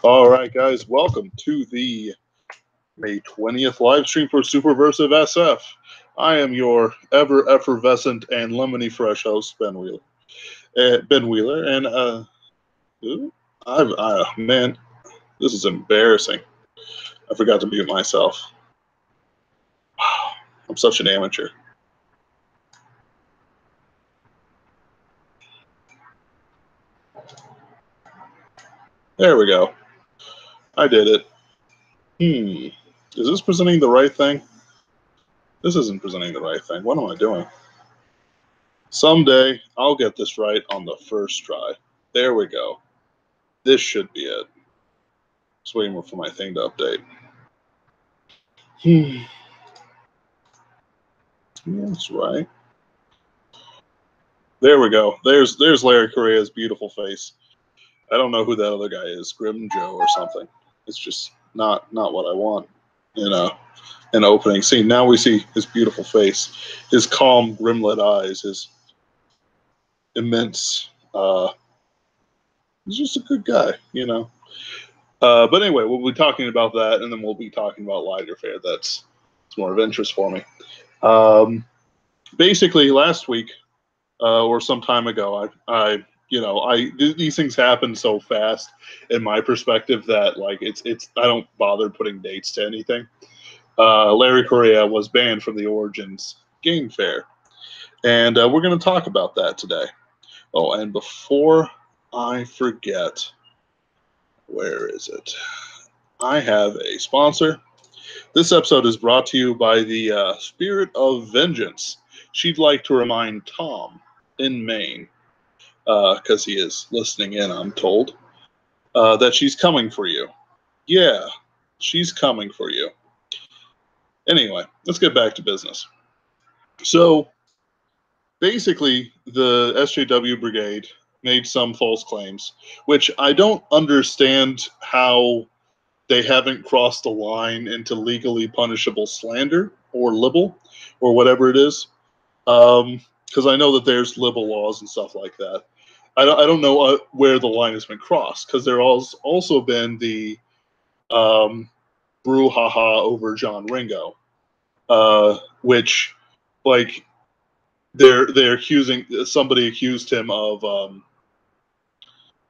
All right, guys, welcome to the May 20th live stream for Superversive SF. I am your ever effervescent and lemony fresh host, Ben Wheeler. And ooh, man, this is embarrassing. I forgot to mute myself. I'm such an amateur. There we go. I did it. Is this presenting the right thing? This isn't presenting the right thing. What am I doing? Someday, I'll get this right on the first try. There we go. This should be it. Just waiting for my thing to update. That's right. There we go. There's Larry Correia's beautiful face. I don't know who that other guy is, Grim Joe or something. It's just not what I want in an opening scene. Now we see his beautiful face, his calm, grim-lit eyes, his immense. He's just a good guy, you know. But anyway, we'll be talking about that, and then we'll be talking about lighter fare. That's more of interest for me. Basically, last week or some time ago, these things happen so fast in my perspective that like it's I don't bother putting dates to anything. Larry Correia was banned from the Origins Game Fair, and we're going to talk about that today. Oh, and before I forget, where is it? I have a sponsor. This episode is brought to you by the Spirit of Vengeance. She'd like to remind Tom in Maine, because he is listening in, I'm told, that she's coming for you. Yeah, she's coming for you. Anyway, let's get back to business. So, basically, the SJW Brigade made some false claims, which I don't understand how they haven't crossed the line into legally punishable slander or libel or whatever it is. Because I know that there's libel laws and stuff like that. I don't know where the line has been crossed, because there has also been the brouhaha over John Ringo, which, like, they're accusing, somebody accused him of.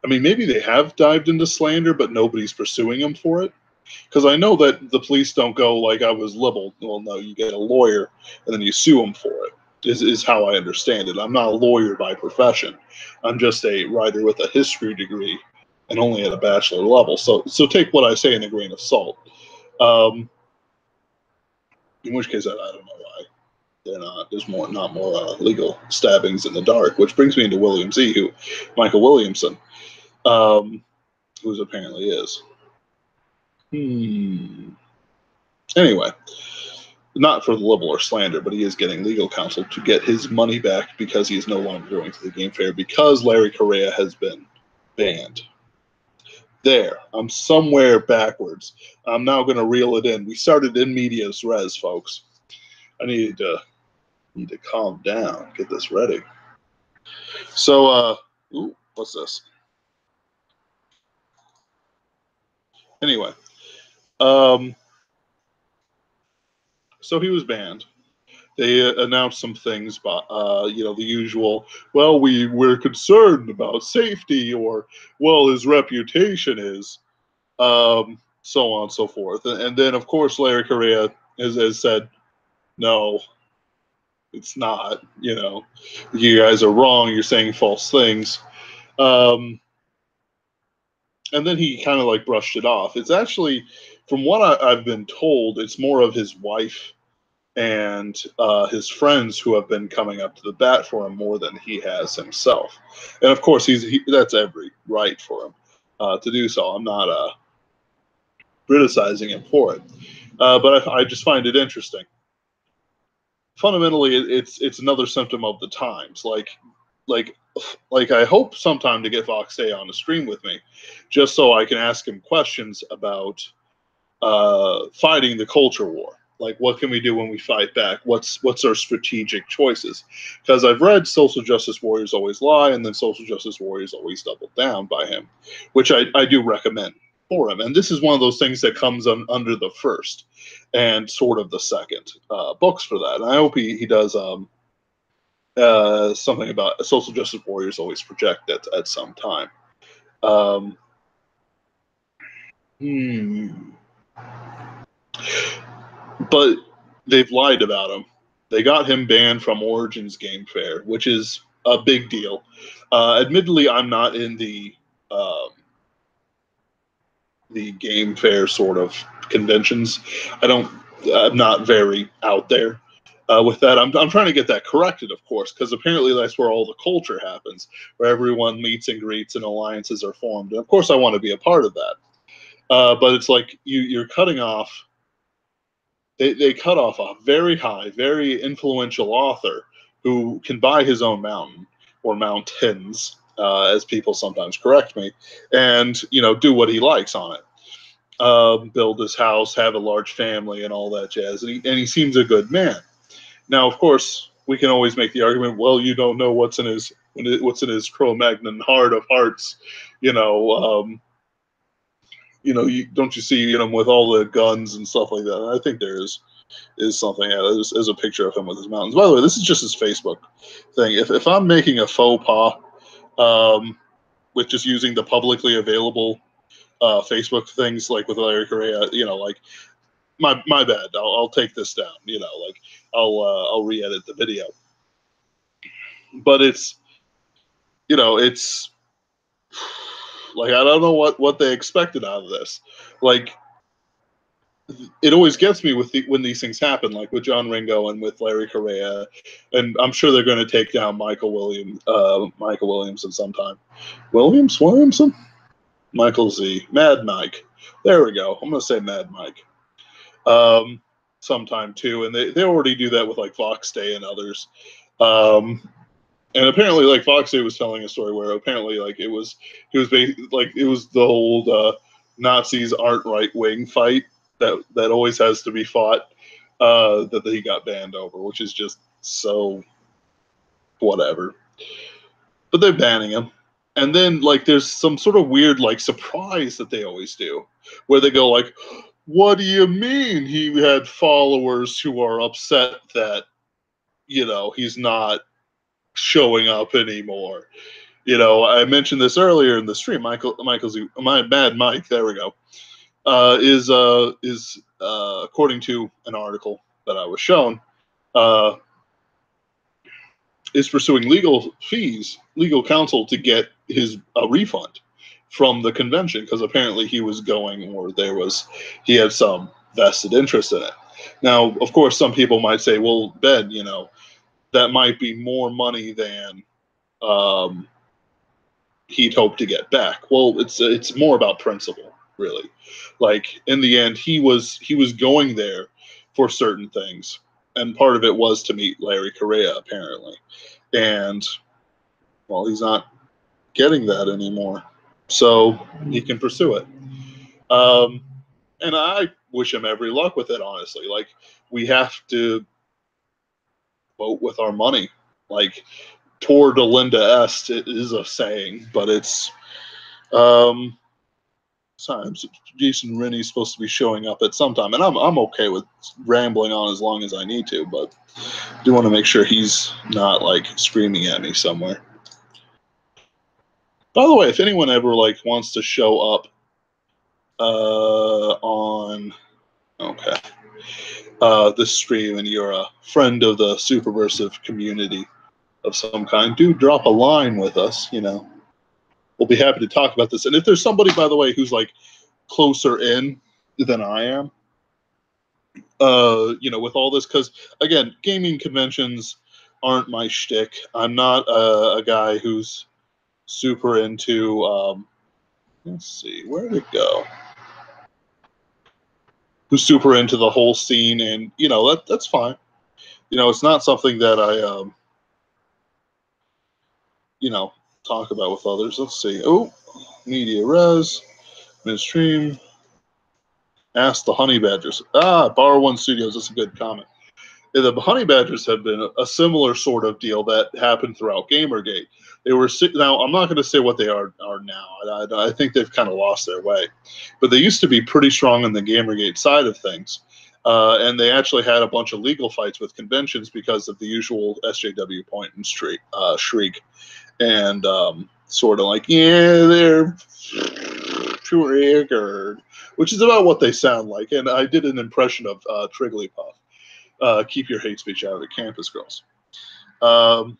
I mean, maybe they have dived into slander, but nobody's pursuing him for it. Because I know that the police don't go like, I was libeled. Well, no, you get a lawyer and then you sue them for it. Is how I understand it. I'm not a lawyer by profession. I'm just a writer with a history degree and only at a bachelor level. So take what I say in a grain of salt. In which case, I don't know why they're not. There's not more legal stabbings in the dark. Which brings me into William Z, Michael Williamson, who's apparently is. Anyway. Not for the libel or slander, but he is getting legal counsel to get his money back because he is no longer going to the game fair because Larry Correia has been banned. There, I'm somewhere backwards. I'm now going to reel it in. We started in medias res, folks. I need to calm down, get this ready. So, what's this? Anyway, so he was banned. They announced some things about, the usual, well, we're concerned about safety, or, well, his reputation is, so on and so forth. And then, of course, Larry Correia has said, no, it's not, you guys are wrong, you're saying false things. And then he kind of like brushed it off. It's actually, from what I've been told, it's more of his wife and his friends who have been coming up to the bat for him more than he has himself. And of course, that's every right for him to do so. I'm not criticizing him for it, but I just find it interesting. Fundamentally, it's another symptom of the times. Like I hope sometime to get Vox Day on the stream with me, just so I can ask him questions about fighting the culture war. Like, what can we do when we fight back? What's our strategic choices? Because I've read Social Justice Warriors Always Lie, and then Social Justice Warriors Always Double Down by him, which I do recommend. for him. And this is one of those things that comes under the first and sort of the second books for that. And I hope he does something about social justice warriors always project at some time. But they've lied about him. They got him banned from Origins Game Fair, which is a big deal. Admittedly, I'm not in the Game Fair sort of conventions. I'm not very out there with that. I'm trying to get that corrected, of course, because apparently that's where all the culture happens, where everyone meets and greets and alliances are formed. And of course, I want to be a part of that. But it's like you're cutting off. They cut off a very high, very influential author who can buy his own mountain or mountains, as people sometimes correct me, and do what he likes on it, build his house, have a large family, and all that jazz. And he seems a good man. Now, of course, we can always make the argument, well, you don't know what's in his Cro-Magnon heart of hearts, don't you see him with all the guns and stuff like that? And I think there is something. There's a picture of him with his mountains. By the way, this is just his Facebook thing. If I'm making a faux pas with just using the publicly available Facebook things, like with Larry Correia, like my bad. I'll take this down. I'll re-edit the video. But it's like, I don't know what they expected out of this. Like, it always gets me when these things happen, like with John Ringo and with Larry Correia, and I'm sure they're going to take down Michael Williamson sometime. Williamson? Michael Z. Mad Mike. There we go. I'm going to say Mad Mike. Sometime too, and they already do that with like Vox Day and others. And apparently, like, Fox Day was telling a story where apparently, like, it was the old Nazis aren't right wing fight that always has to be fought, that he got banned over, which is just so whatever. But they're banning him, and then like there's some sort of weird like surprise that they always do, where they go like, "What do you mean he had followers who are upset that he's not showing up anymore?" I mentioned this earlier in the stream. Mad Mike, there we go, is according to an article that I was shown, is pursuing legal counsel to get his refund from the convention, because apparently he was going, or he had some vested interest in it. Now, of course, some people might say, well, Ben, that might be more money than he'd hope to get back. Well, it's more about principle, really. Like, in the end, he was going there for certain things, and part of it was to meet Larry Correia, apparently. And, well, he's not getting that anymore, so he can pursue it. And I wish him every luck with it, honestly. Like, we have to vote with our money. Like, Tor Delinda est is a saying, but it's sometimes Jason Rennie is supposed to be showing up at some time, and I'm okay with rambling on as long as I need to, but I do want to make sure he's not like screaming at me somewhere. By the way, if anyone ever like wants to show up on this stream and you're a friend of the Superversive community of some kind, do drop a line with us. We'll be happy to talk about this. And if there's somebody, by the way, who's like closer in than I am, with all this, because again, gaming conventions aren't my shtick. I'm not a guy who's super into let's see, where did it go? Who's super into the whole scene, and that's fine. It's not something that I talk about with others. Let's see. Oh, media res, midstream. Ask the Honey Badgers. Bar One Studios. That's a good comment. The Honey Badgers have been a similar sort of deal that happened throughout Gamergate. They were now. I'm not going to say what they are now. I think they've kind of lost their way, but they used to be pretty strong on the Gamergate side of things, and they actually had a bunch of legal fights with conventions because of the usual SJW point and shriek, and sort of like, yeah, they're triggered, which is about what they sound like. And I did an impression of Trigglypuff. Keep your hate speech out of the campus, girls. Um,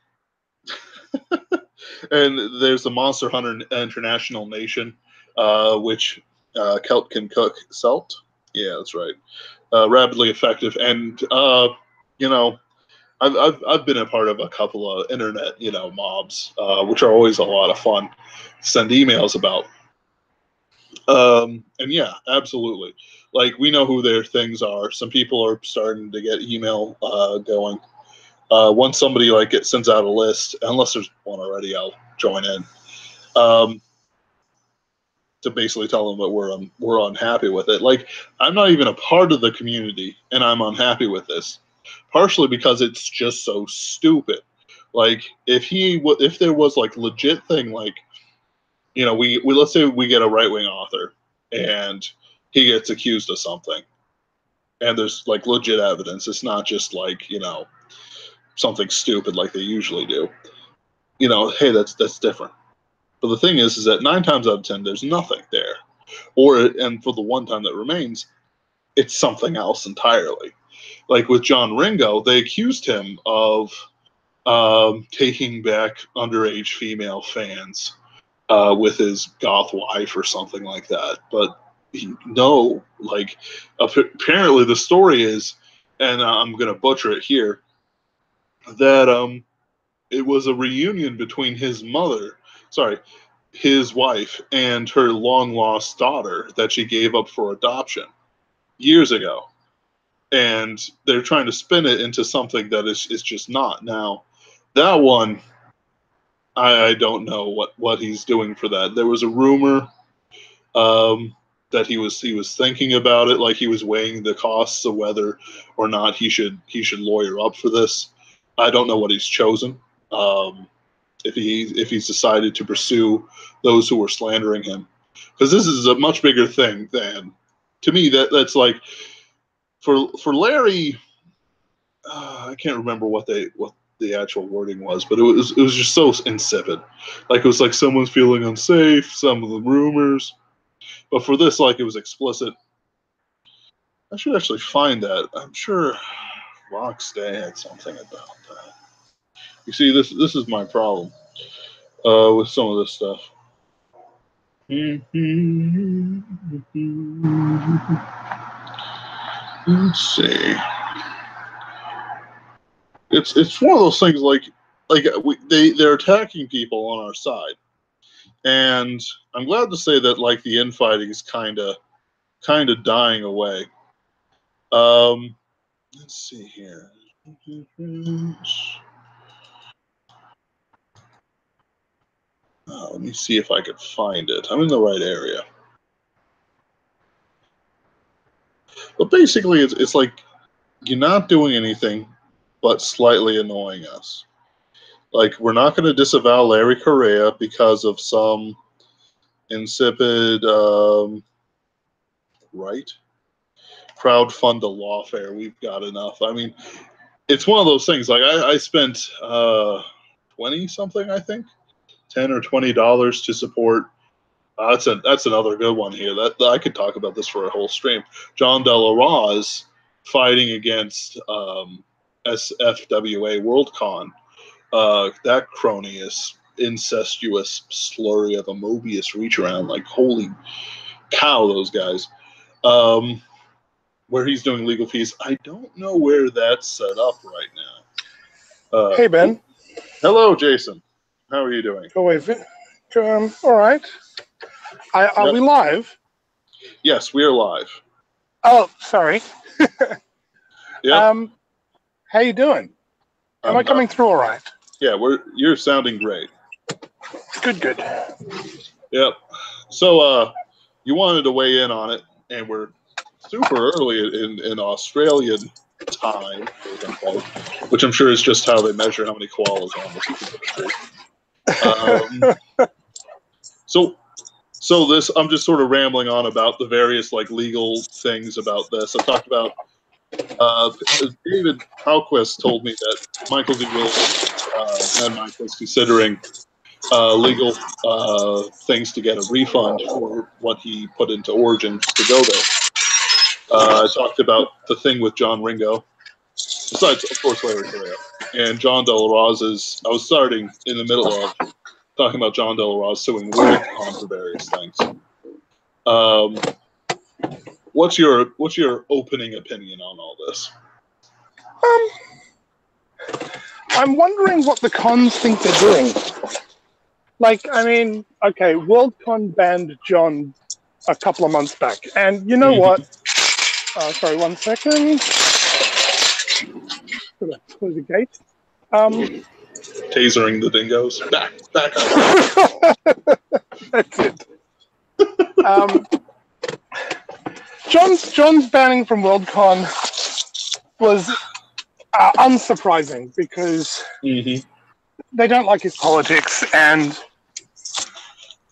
and there's the Monster Hunter International Nation, which Kelt can cook. Selt? Yeah, that's right. Rapidly effective. And, you know, I've been a part of a couple of internet, mobs, which are always a lot of fun. Send emails about. And yeah, absolutely. Like, we know who their things are. Some people are starting to get email going. Once somebody sends out a list, unless there's one already, I'll join in to basically tell them that we're unhappy with it. Like, I'm not even a part of the community, and I'm unhappy with this, partially because it's just so stupid. Like, if there was legit thing, we let's say we get a right wing author and he gets accused of something, and there's legit evidence. It's not just something stupid like they usually do. Hey, that's different. But the thing is that 9 times out of 10, there's nothing there. And for the one time that remains, it's something else entirely. Like with John Ringo, they accused him of taking back underage female fans with his goth wife or something like that. But apparently the story is, and I'm going to butcher it here, that it was a reunion between his wife and her long lost daughter that she gave up for adoption years ago. And they're trying to spin it into something that is just not. Now, that one, I don't know what he's doing for that. There was a rumor that he was thinking about it, like he was weighing the costs of whether or not he should lawyer up for this. I don't know what he's chosen. If he's decided to pursue those who were slandering him, because this is a much bigger thing than, to me, that's like for Larry. I can't remember what the actual wording was, but it was just so insipid. Like, it was like someone's feeling unsafe, some of the rumors. But for this, it was explicit. I should actually find that. I'm sure Rockstay had something about that. You see, this is my problem with some of this stuff. Let's see. It's one of those things they're attacking people on our side, and I'm glad to say that the infighting is kind of dying away. Let's see here. Let me see if I could find it. I'm in the right area. But basically, it's like you're not doing anything but slightly annoying us. Like, we're not going to disavow Larry Correia because of some insipid, right? Crowdfund a lawfare. We've got enough. I mean, it's one of those things. Like, I spent 20 something, I think, $10 or $20 to support. That's another good one here. That I could talk about this for a whole stream. John De La Roz fighting against SFWA WorldCon. That cronyous, incestuous slurry of a Mobius reach around. Like, holy cow, those guys. Where he's doing legal fees. I don't know where that's set up right now. Hey, Ben. Hello, Jason. How are you doing? Oh, wait. All right. Are we live? Yes, we are live. Oh, sorry. Yeah. How you doing? Am I coming through all right? Yeah, you're sounding great. Good. Yep. So you wanted to weigh in on it, and we're super early in Australian time, quote unquote, which I'm sure is just how they measure how many koalas are on the tree. So this, I'm just sort of rambling on about the various like legal things about this. I talked about David Halquist told me that Michael D. Williams and Mike was considering legal things to get a refund for what he put into Origin to go there. I talked about the thing with John Ringo, besides, of course, Larry Correia. And John De La Rosa's, I was starting in the middle of talking about John De La Rosa suing WorldCon for various things. What's your opening opinion on all this? I'm wondering what the cons think they're doing. Like, I mean, okay, WorldCon banned John a couple of months back, and you know what? Sorry, 1 second. Close the gate. Tasering the dingoes. Back up. That's it. John's banning from WorldCon was unsurprising because they don't like his politics, and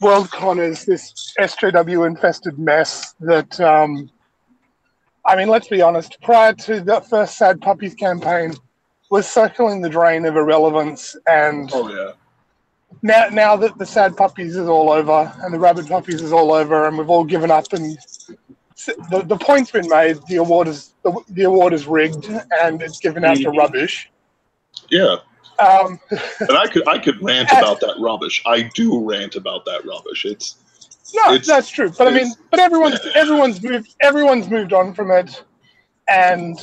WorldCon is this SJW-infested mess that, I mean, let's be honest, prior to the first Sad Puppies campaign, was circling the drain of irrelevance, and now that the Sad Puppies is all over, and the Rabid Puppies is all over, and we've all given up, and the point's been made, the award is rigged, and it's given out to rubbish. Yeah. And I could rant about that rubbish. I do rant about that rubbish. That's true. But I mean, everyone's moved on from it, and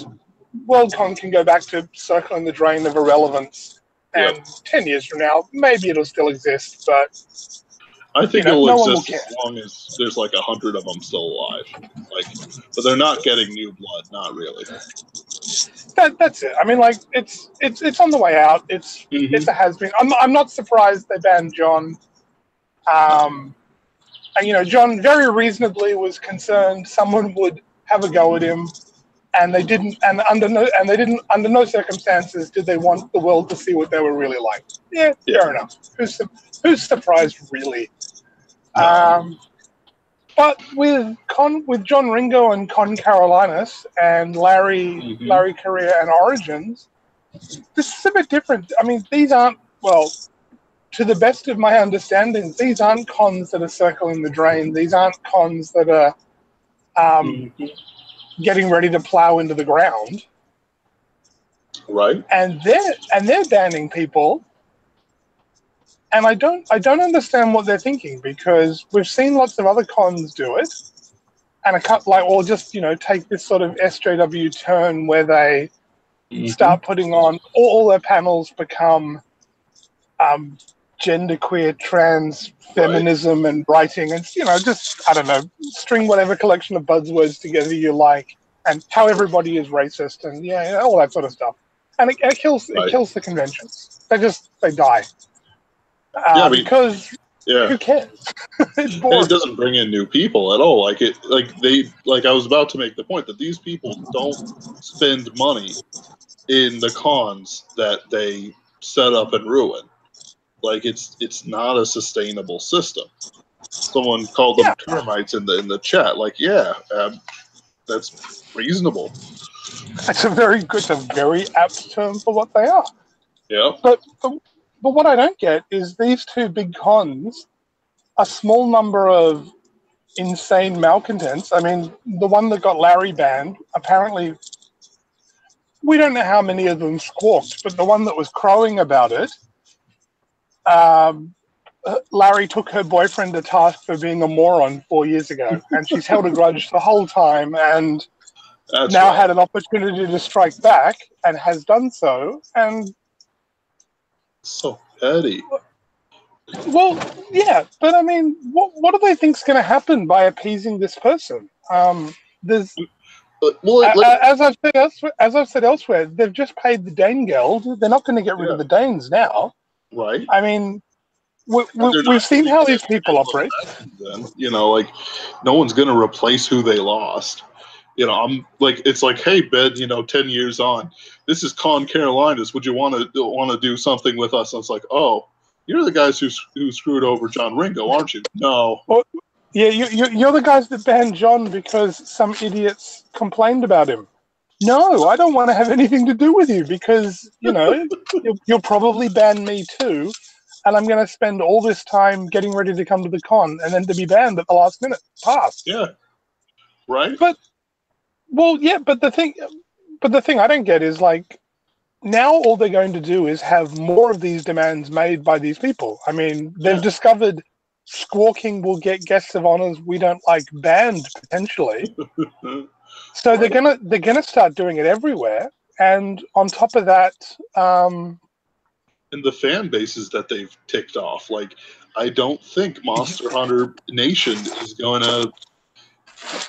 WorldCon can go back to circling the drain of irrelevance. And 10 years from now, maybe it'll still exist, but I think it'll exist as long as there's like 100 of them still alive. But they're not getting new blood. Not really. That's it. I mean, like it's on the way out. It's a has-been. I'm not surprised they banned John. And John very reasonably was concerned someone would have a go at him, and they didn't. And under no circumstances did they want the world to see what they were really like. Yeah, fair enough. Who's surprised really? But with John Ringo and Con Carolinas and Larry Correia and Origins, this is a bit different. I mean, these aren't, well, to the best of my understanding, these aren't cons that are circling the drain. These aren't cons that are getting ready to plow into the ground. Right. And they're banning people. And I don't understand what they're thinking, because we've seen lots of other cons do it, and or just take this sort of SJW turn where they start putting on all their panels become genderqueer, trans, feminism, and writing, and just I don't know, string whatever collection of buzzwords together you like, and how everybody is racist, and all that sort of stuff, and it kills the conventions. They die. Because who cares? It's boring. It doesn't bring in new people at all. I was about to make the point that these people don't spend money in the cons that they set up and ruin. It's not a sustainable system. Someone called them termites in the chat. That's reasonable. It's a very apt term for what they are. Yeah. But what I don't get is these two big cons, a small number of insane malcontents. I mean, the one that got Larry banned, apparently, we don't know how many of them squawked, but the one that was crowing about it, Larry took her boyfriend to task for being a moron 4 years ago, and she's held a grudge the whole time, and had an opportunity to strike back, and has done so, and so petty. Well, yeah, but I mean, what do they think's going to happen by appeasing this person? As I've said elsewhere, they've just paid the Dane Geld. They're not going to get rid of the Danes now, right? I mean, we've seen how these people operate. Then no one's going to replace who they lost. I'm like, it's like, hey, Ben, 10 years on, this is Con Carolinas. Would you want to do something with us? And it's like, oh, you're the guys who screwed over John Ringo, aren't you? No. Well, yeah, you're the guys that banned John because some idiots complained about him. No, I don't want to have anything to do with you because, you'll probably ban me too. And I'm going to spend all this time getting ready to come to the con and then to be banned at the last minute. Pass. Yeah. Right? But the thing I don't get is, like, now all they're going to do is have more of these demands made by these people. I mean, they've discovered squawking will get guests of honors we don't like banned potentially. So they're gonna start doing it everywhere. And on top of that, and the fan bases that they've ticked off, like, I don't think Monster Hunter Nation is going to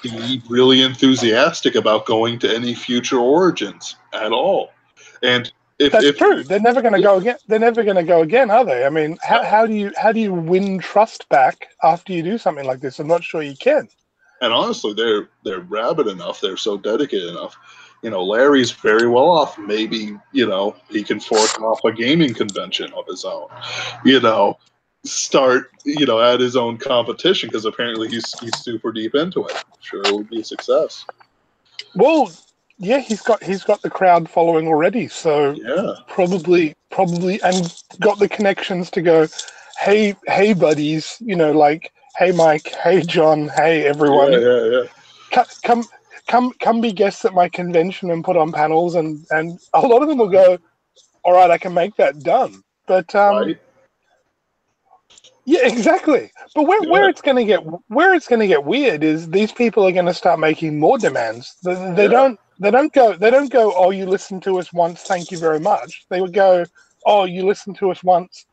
be really enthusiastic about going to any future Origins at all. And that's true. They're never going to go again. They're never going to go again, are they? I mean, how do you win trust back after you do something like this? I'm not sure you can. And honestly, they're rabid enough. They're so dedicated enough. Larry's very well off. Maybe he can fork off a gaming convention of his own. Start at his own competition, because apparently he's super deep into it. I'm sure it would be a success. Well, yeah, he's got the crowd following already, so yeah, probably, and got the connections to go, hey buddies, like, hey Mike, hey John, hey everyone, come be guests at my convention and put on panels, and a lot of them will go, all right, I can make that done, but right. Yeah, exactly. But where it's going to get weird is these people are going to start making more demands. They don't go, oh, you listened to us once, thank you very much. They would go, oh, you listened to us once,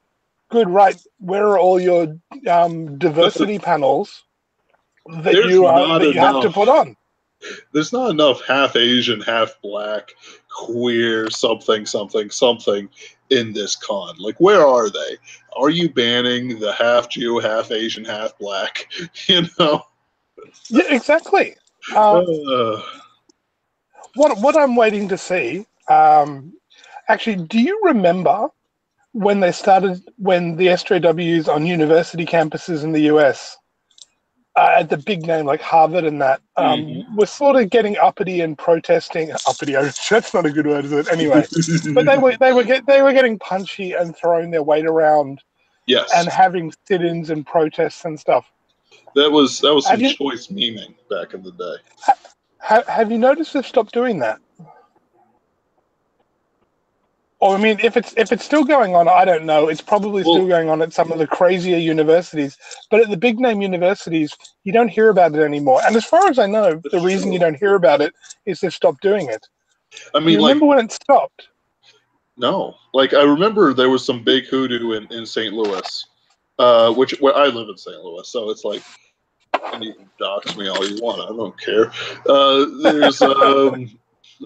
good, right? Where are all your diversity panels that you have to put on? There's not enough half Asian, half black, queer, something in this con. Like, where are they? Are you banning the half Jew, half Asian, half black? Yeah, exactly. What I'm waiting to see, actually, do you remember when the SJWs on university campuses in the US, at the big name like Harvard and that, were sort of getting uppity and protesting. Uppity, that's not a good word, is it? Anyway, but they were getting punchy and throwing their weight around, yes, and having sit-ins and protests and stuff. That was some choice memeing back in the day. Have you noticed they've stopped doing that? Or, I mean, if it's still going on, I don't know. It's probably still going on at some of the crazier universities. But at the big name universities, you don't hear about it anymore. And as far as I know, the reason you don't hear about it is they've stopped doing it. I mean, do you remember when it stopped? No. Like, I remember there was some big hoodoo in St. Louis, where I live in St. Louis. So it's like, and you can dox me all you want. I don't care. There's, oh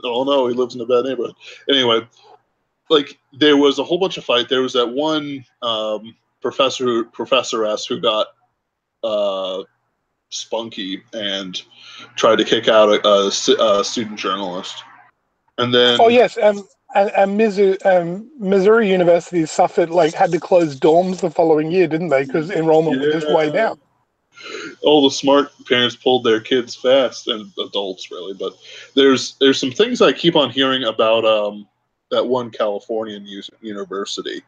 no, he lives in a bad neighborhood. Anyway, like, there was a whole bunch of fight. There was that one professoress who got spunky and tried to kick out a student journalist. And then, oh yes, and Missouri University suffered, like, had to close dorms the following year, didn't they? Because enrollment was just way down. All the smart parents pulled their kids fast, and adults really. But there's some things I keep on hearing about that one Californian university,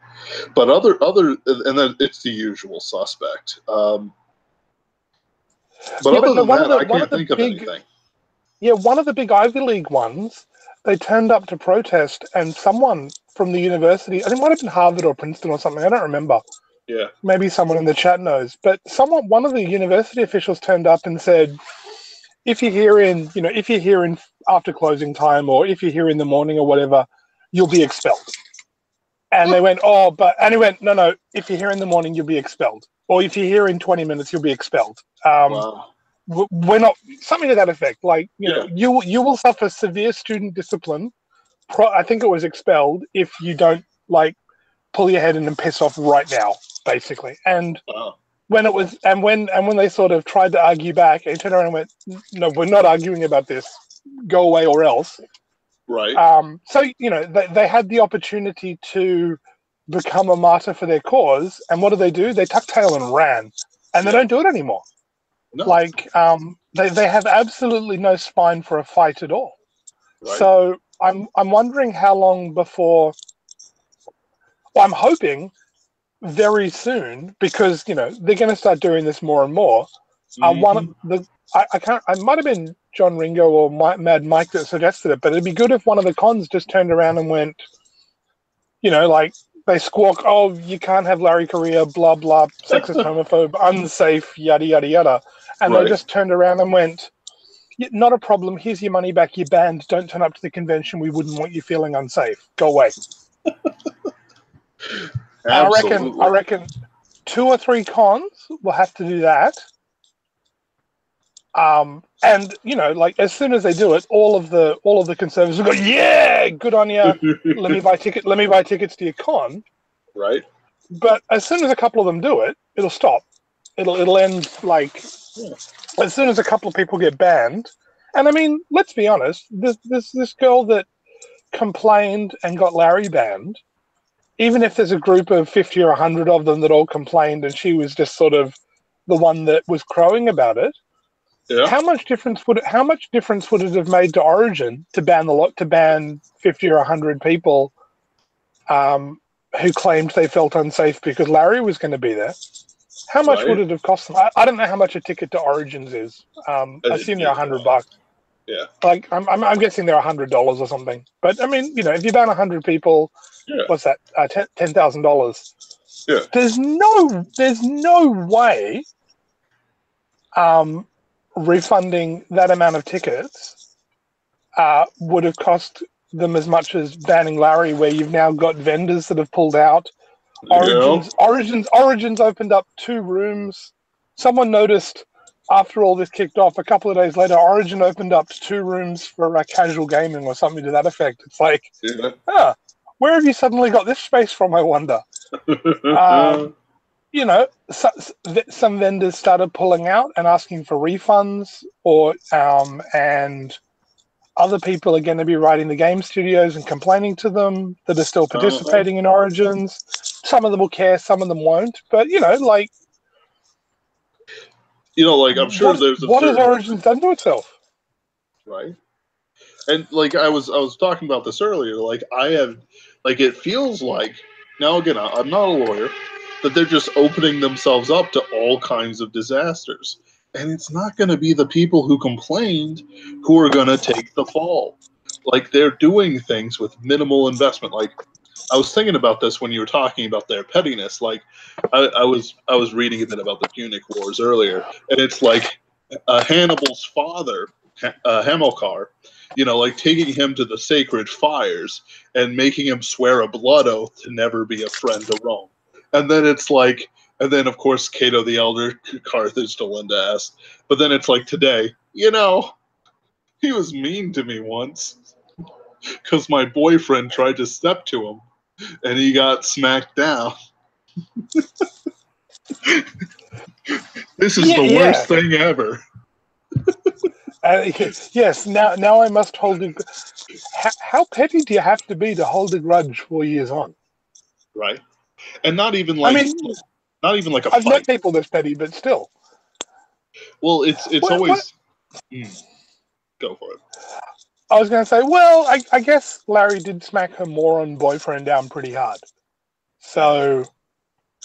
but other, and then it's the usual suspect. But other than that, I can't think of anything. Yeah, one of the big Ivy League ones, they turned up to protest, and someone from the university, I think it might have been Harvard or Princeton or something, I don't remember. Yeah. Maybe someone in the chat knows. But one of the university officials turned up and said, if you're here in after closing time, or if you're here in the morning or whatever, you'll be expelled. And they went, and he went, no, if you're here in the morning, you'll be expelled. Or if you're here in 20 minutes, you'll be expelled. Wow. We're not, something to that effect. Like, you know, you will suffer severe student discipline. I think it was expelled if you don't, like, pull your head in and piss off right now, basically. And when they sort of tried to argue back, he turned around and went, no, we're not arguing about this. go away or else. Right. So, they had the opportunity to become a martyr for their cause, and what do? They tucked tail and ran, and they don't do it anymore. No. Like, they have absolutely no spine for a fight at all. Right. So I'm wondering how long before. Well, I'm hoping very soon, because they're going to start doing this more and more. One of the I can't. I might have been John Ringo or Mad Mike that suggested it, but it'd be good if one of the cons just turned around and went, like they squawk, "Oh, you can't have Larry Correia, blah blah, sexist, homophobe, unsafe, yada yada yada," and they just turned around and went, "Not a problem. Here's your money back. You're banned. Don't turn up to the convention. We wouldn't want you feeling unsafe. Go away." Absolutely. I reckon 2 or 3 cons will have to do that. And like as soon as they do it, all of the conservatives will go, "Yeah, good on you. Let me buy tickets to your con." Right. But as soon as a couple of them do it, it'll stop. It'll end like as soon as a couple of people get banned. And I mean, let's be honest. This girl that complained and got Larry banned, even if there's a group of 50 or 100 of them that all complained and she was just sort of the one that was crowing about it, how much difference would it have made to Origin to ban 50 or 100 people who claimed they felt unsafe because Larry was going to be there? How much would it have cost them? I don't know how much a ticket to Origins is. I assume they're $100. Yeah. Like I'm guessing they're $100 or something. But I mean, if you ban 100 people, what's that? $10,000. Yeah. There's no way refunding that amount of tickets would have cost them as much as banning Larry, where you've now got vendors that have pulled out. Origins opened up 2 rooms. Someone noticed after all this kicked off, a couple of days later, Origin opened up 2 rooms for casual gaming or something to that effect. It's like, where have you suddenly got this space from, I wonder? Some vendors started pulling out and asking for refunds, and other people are going to be writing the game studios and complaining to them that are still participating in Origins. Some of them will care, some of them won't. But I'm sure there's what has Origins done to itself? Right. And I was talking about this earlier. It feels like now again I'm not a lawyer, that they're just opening themselves up to all kinds of disasters, and it's not going to be the people who complained who are going to take the fall. They're doing things with minimal investment. I was thinking about this when you were talking about their pettiness. I was reading a bit about the Punic Wars earlier, and it's Hannibal's father, Hamilcar, taking him to the sacred fires and making him swear a blood oath to never be a friend to Rome. And then and then of course Cato the Elder, Carthage to lend ass. But then it's today, he was mean to me once because my boyfriend tried to step to him and he got smacked down. This is the worst thing ever. Yes, now I must hold a... How petty do you have to be to hold a grudge 4 years on? Right. And not even not even a I've fight. met people this petty, but still. Well, it's always... Go for it. I was going to say, well, I guess Larry did smack her moron boyfriend down pretty hard. So...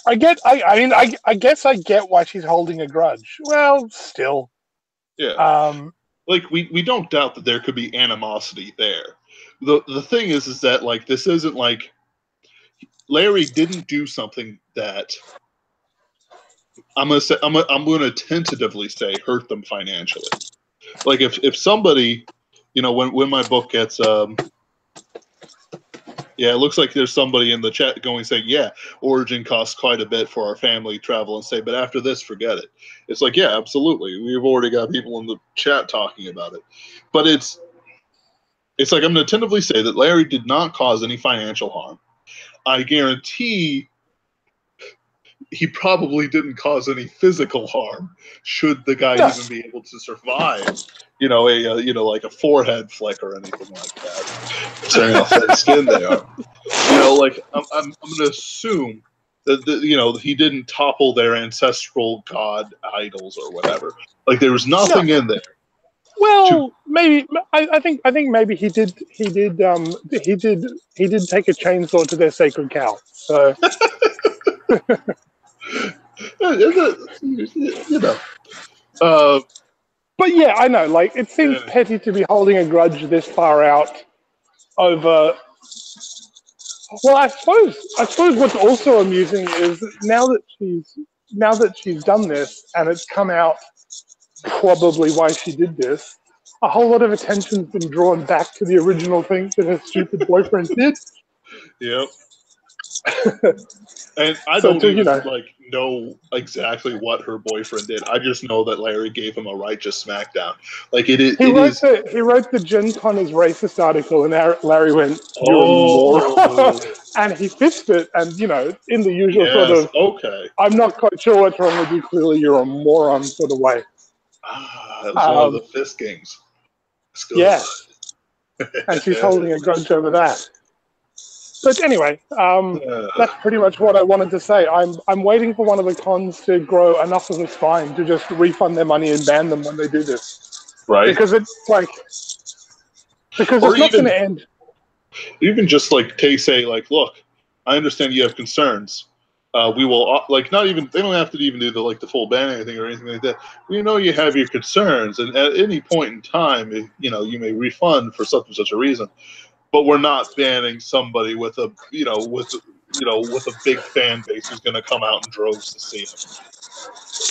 I guess I get why she's holding a grudge. Well, still. Yeah. We don't doubt that there could be animosity there. The thing is that this isn't Larry didn't do something that I'm gonna tentatively say hurt them financially. If somebody, when my book gets yeah, it looks like there's somebody in the chat going saying, yeah, Origin costs quite a bit for our family travel, and say, but after this, forget it. It's yeah, absolutely. We've already got people in the chat talking about it. But it's I'm going to tentatively say that Larry did not cause any financial harm. I guarantee he probably didn't cause any physical harm. Should the guy even be able to survive, like a forehead flick or anything like that, considering how thin skinned they are. Like I'm going to assume that he didn't topple their ancestral god idols or whatever. Like there was nothing in there. Well, maybe I think maybe he did take a chainsaw to their sacred cow. So but yeah, I know. Like it seems petty to be holding a grudge this far out over. Well, I suppose what's also amusing is now that she's done this and it's come out probably why she did this. A whole lot of attention's been drawn back to the original thing that her stupid boyfriend did. Yep. And I don't even know exactly what her boyfriend did. I just know that Larry gave him a righteous smackdown. Like he wrote the Gen Con is racist article, and Larry went, "You're a moron," and he fixed it. And in the usual sort of, I'm not quite sure what's wrong with you. Clearly, you're a moron sort of way. That was one of the fist games. Yeah, and she's holding a grudge over that. But anyway, that's pretty much what I wanted to say. I'm waiting for one of the cons to grow enough of a spine to just refund their money and ban them when they do this. Right. Because it's not going to end. Even just say, look, I understand you have concerns. We will they don't have to even do the full ban or anything like that. We know you have your concerns, and at any point in time, you may refund for such and such a reason. But we're not banning somebody with a big fan base who's going to come out in droves to see him.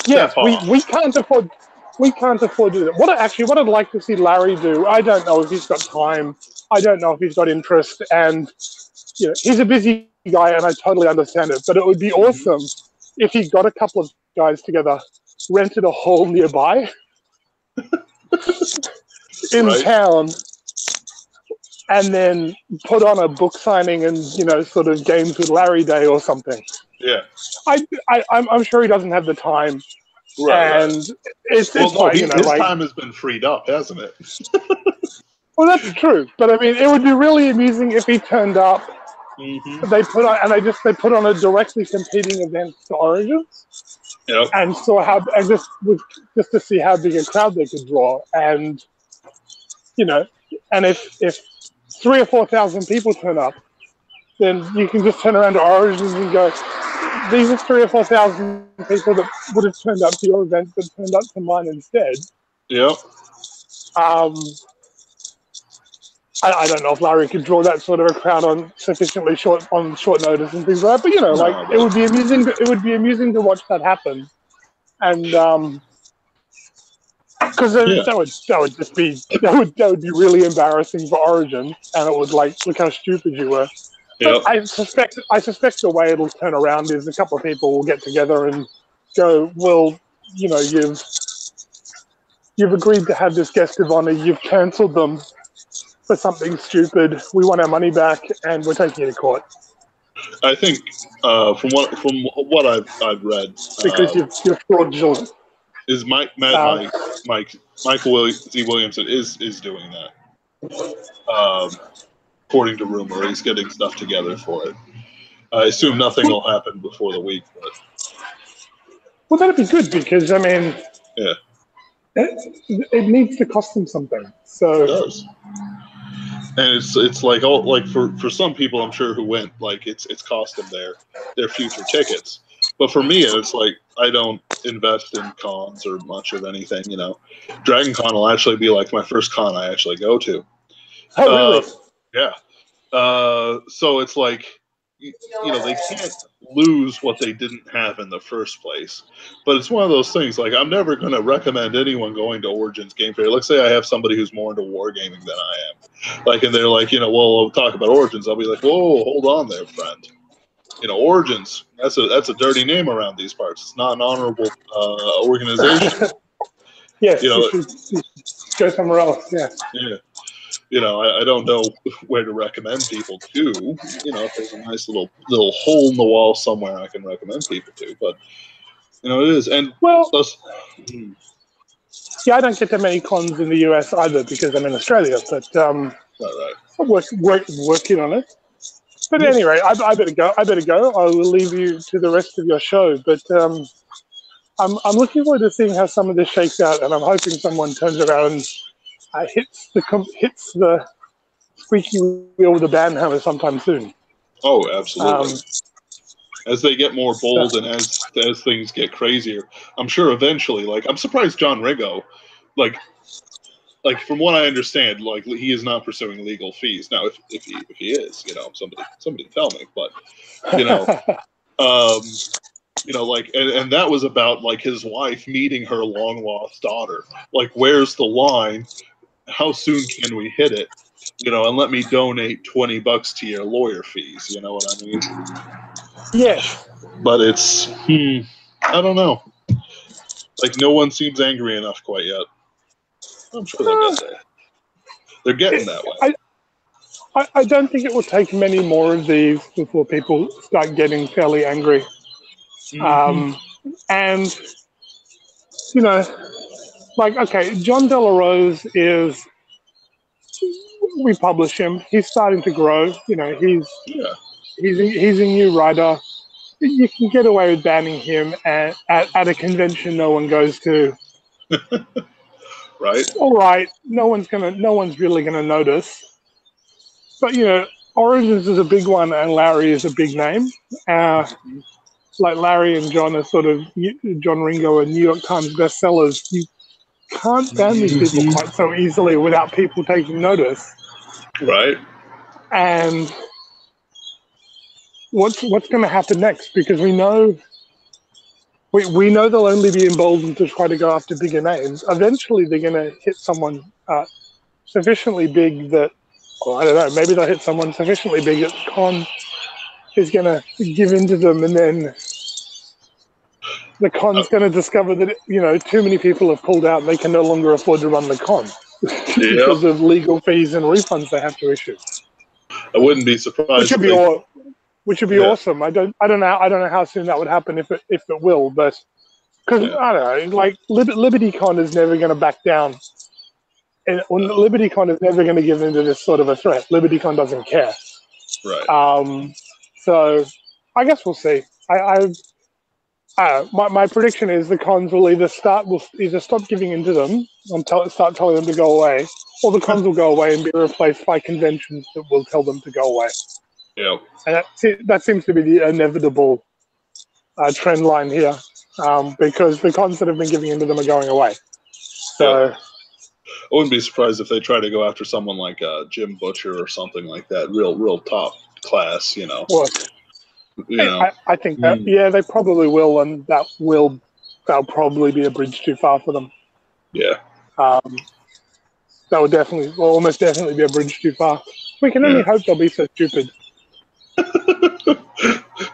Yeah, we can't afford to do that. What I'd like to see Larry do, I don't know if he's got time. I don't know if he's got interest, and he's a busy guy, and I totally understand it. But it would be awesome if he got a couple of guys together, rented a hall nearby in town, and then put on a book signing and sort of games with Larry Day or something. Yeah, I'm sure he doesn't have the time, right? And it's his time has been freed up, hasn't it? Well, that's true, but I mean, it would be really amusing if he turned up. Mm-hmm. They put on a directly competing event to Origins, and saw just to see how big a crowd they could draw, and and if 3,000 or 4,000 people turn up, then you can just turn around to Origins and go, these are 3,000 or 4,000 people that would have turned up to your event but turned up to mine instead. Yep. I don't know if Larry could draw that sort of a crowd on sufficiently short notice and things like that, but it would be amusing. It would be amusing to watch that happen, and because that would be really embarrassing for Origin, and it would look how stupid you were. Yep. I suspect the way it'll turn around is a couple of people will get together and go, well, you've agreed to have this guest of honor, you've cancelled them for something stupid. We want our money back, and we're taking you to court. I think from what I've read, because you're fraudulent. Is Michael Z. Williamson is doing that. According to rumor, he's getting stuff together for it. I assume nothing will happen before the week, but well, that'd be good because yeah, it needs to cost them something. So it does. And it's for some people, I'm sure, who went, it's cost them their future tickets. But for me, it's I don't invest in cons or much of anything. Dragon Con will actually be my first con I actually go to. Oh, really? Yeah. So it's they can't lose what they didn't have in the first place. But it's one of those things, I'm never going to recommend anyone going to Origins Game Fair. Let's say I have somebody who's more into wargaming than I am. And they're well, we'll talk about Origins. I'll be whoa, hold on there, friend. Origins, that's a dirty name around these parts. It's not an honorable organization. Yes, you should go somewhere else, yeah. Yeah. I don't know where to recommend people to. If there's a nice little hole in the wall somewhere, I can recommend people to. But it is. And Well, thus, yeah, I don't get that many cons in the US either because I'm in Australia, but right. I'm working on it. But Yes. anyway, I better go. I will leave you to the rest of your show. But I'm looking forward to seeing how some of this shakes out, and I'm hoping someone turns around and hits the squeaky wheel with a band hammer sometime soon. Oh, absolutely. Um, As they get more so, bold and as things get crazier, I'm sure eventually. Like, I'm surprised John Ringo, like from what I understand, like he is not pursuing legal fees now. If he is, somebody tell me. But you know, like, and that was about like his wife meeting her long lost daughter. Like, where's the line? How soon can we hit it? And let me donate $20 to your lawyer fees. You know what I mean? yes. But it's I don't know. Like, no one seems angry enough quite yet. I'm sure they'll get there. They're getting that way. I don't think it will take many more of these before people start getting fairly angry. Mm-hmm. And, like, okay, John Delarose we publish him. He's starting to grow. Yeah. He's a new writer. You can get away with banning him at a convention no one goes to. Right. All right, no one's really gonna notice. But Origins is a big one, and Larry is a big name. Like Larry and John are sort of John Ringo are New York Times bestsellers. You can't ban these people quite so easily without people taking notice. Right. And what's going to happen next? Because we know they'll only be emboldened to try to go after bigger names. Eventually, they're going to hit someone sufficiently big that, I don't know, maybe they'll hit someone sufficiently big that con is going to give in to them, and then the con's going to discover that too many people have pulled out and they can no longer afford to run the con because of legal fees and refunds they have to issue. I wouldn't be surprised. Which would be awesome. I don't know how soon that would happen if it will, but because I don't know, like LibertyCon is never going to back down, and LibertyCon is never going to give in to this sort of a threat. LibertyCon doesn't care. Right. So I guess we'll see. My prediction is the cons will either stop giving in to them and start telling them to go away, or the cons will go away and be replaced by conventions that will tell them to go away. Yeah. And that seems to be the inevitable trend line here, because the cons that have been giving in to them are going away. So I wouldn't be surprised if they try to go after someone like Jim Butcher or something like that, real top class. I think that they probably will, and that'll probably be a bridge too far for them. Yeah. That would almost definitely be a bridge too far. We can only hope they'll be so stupid.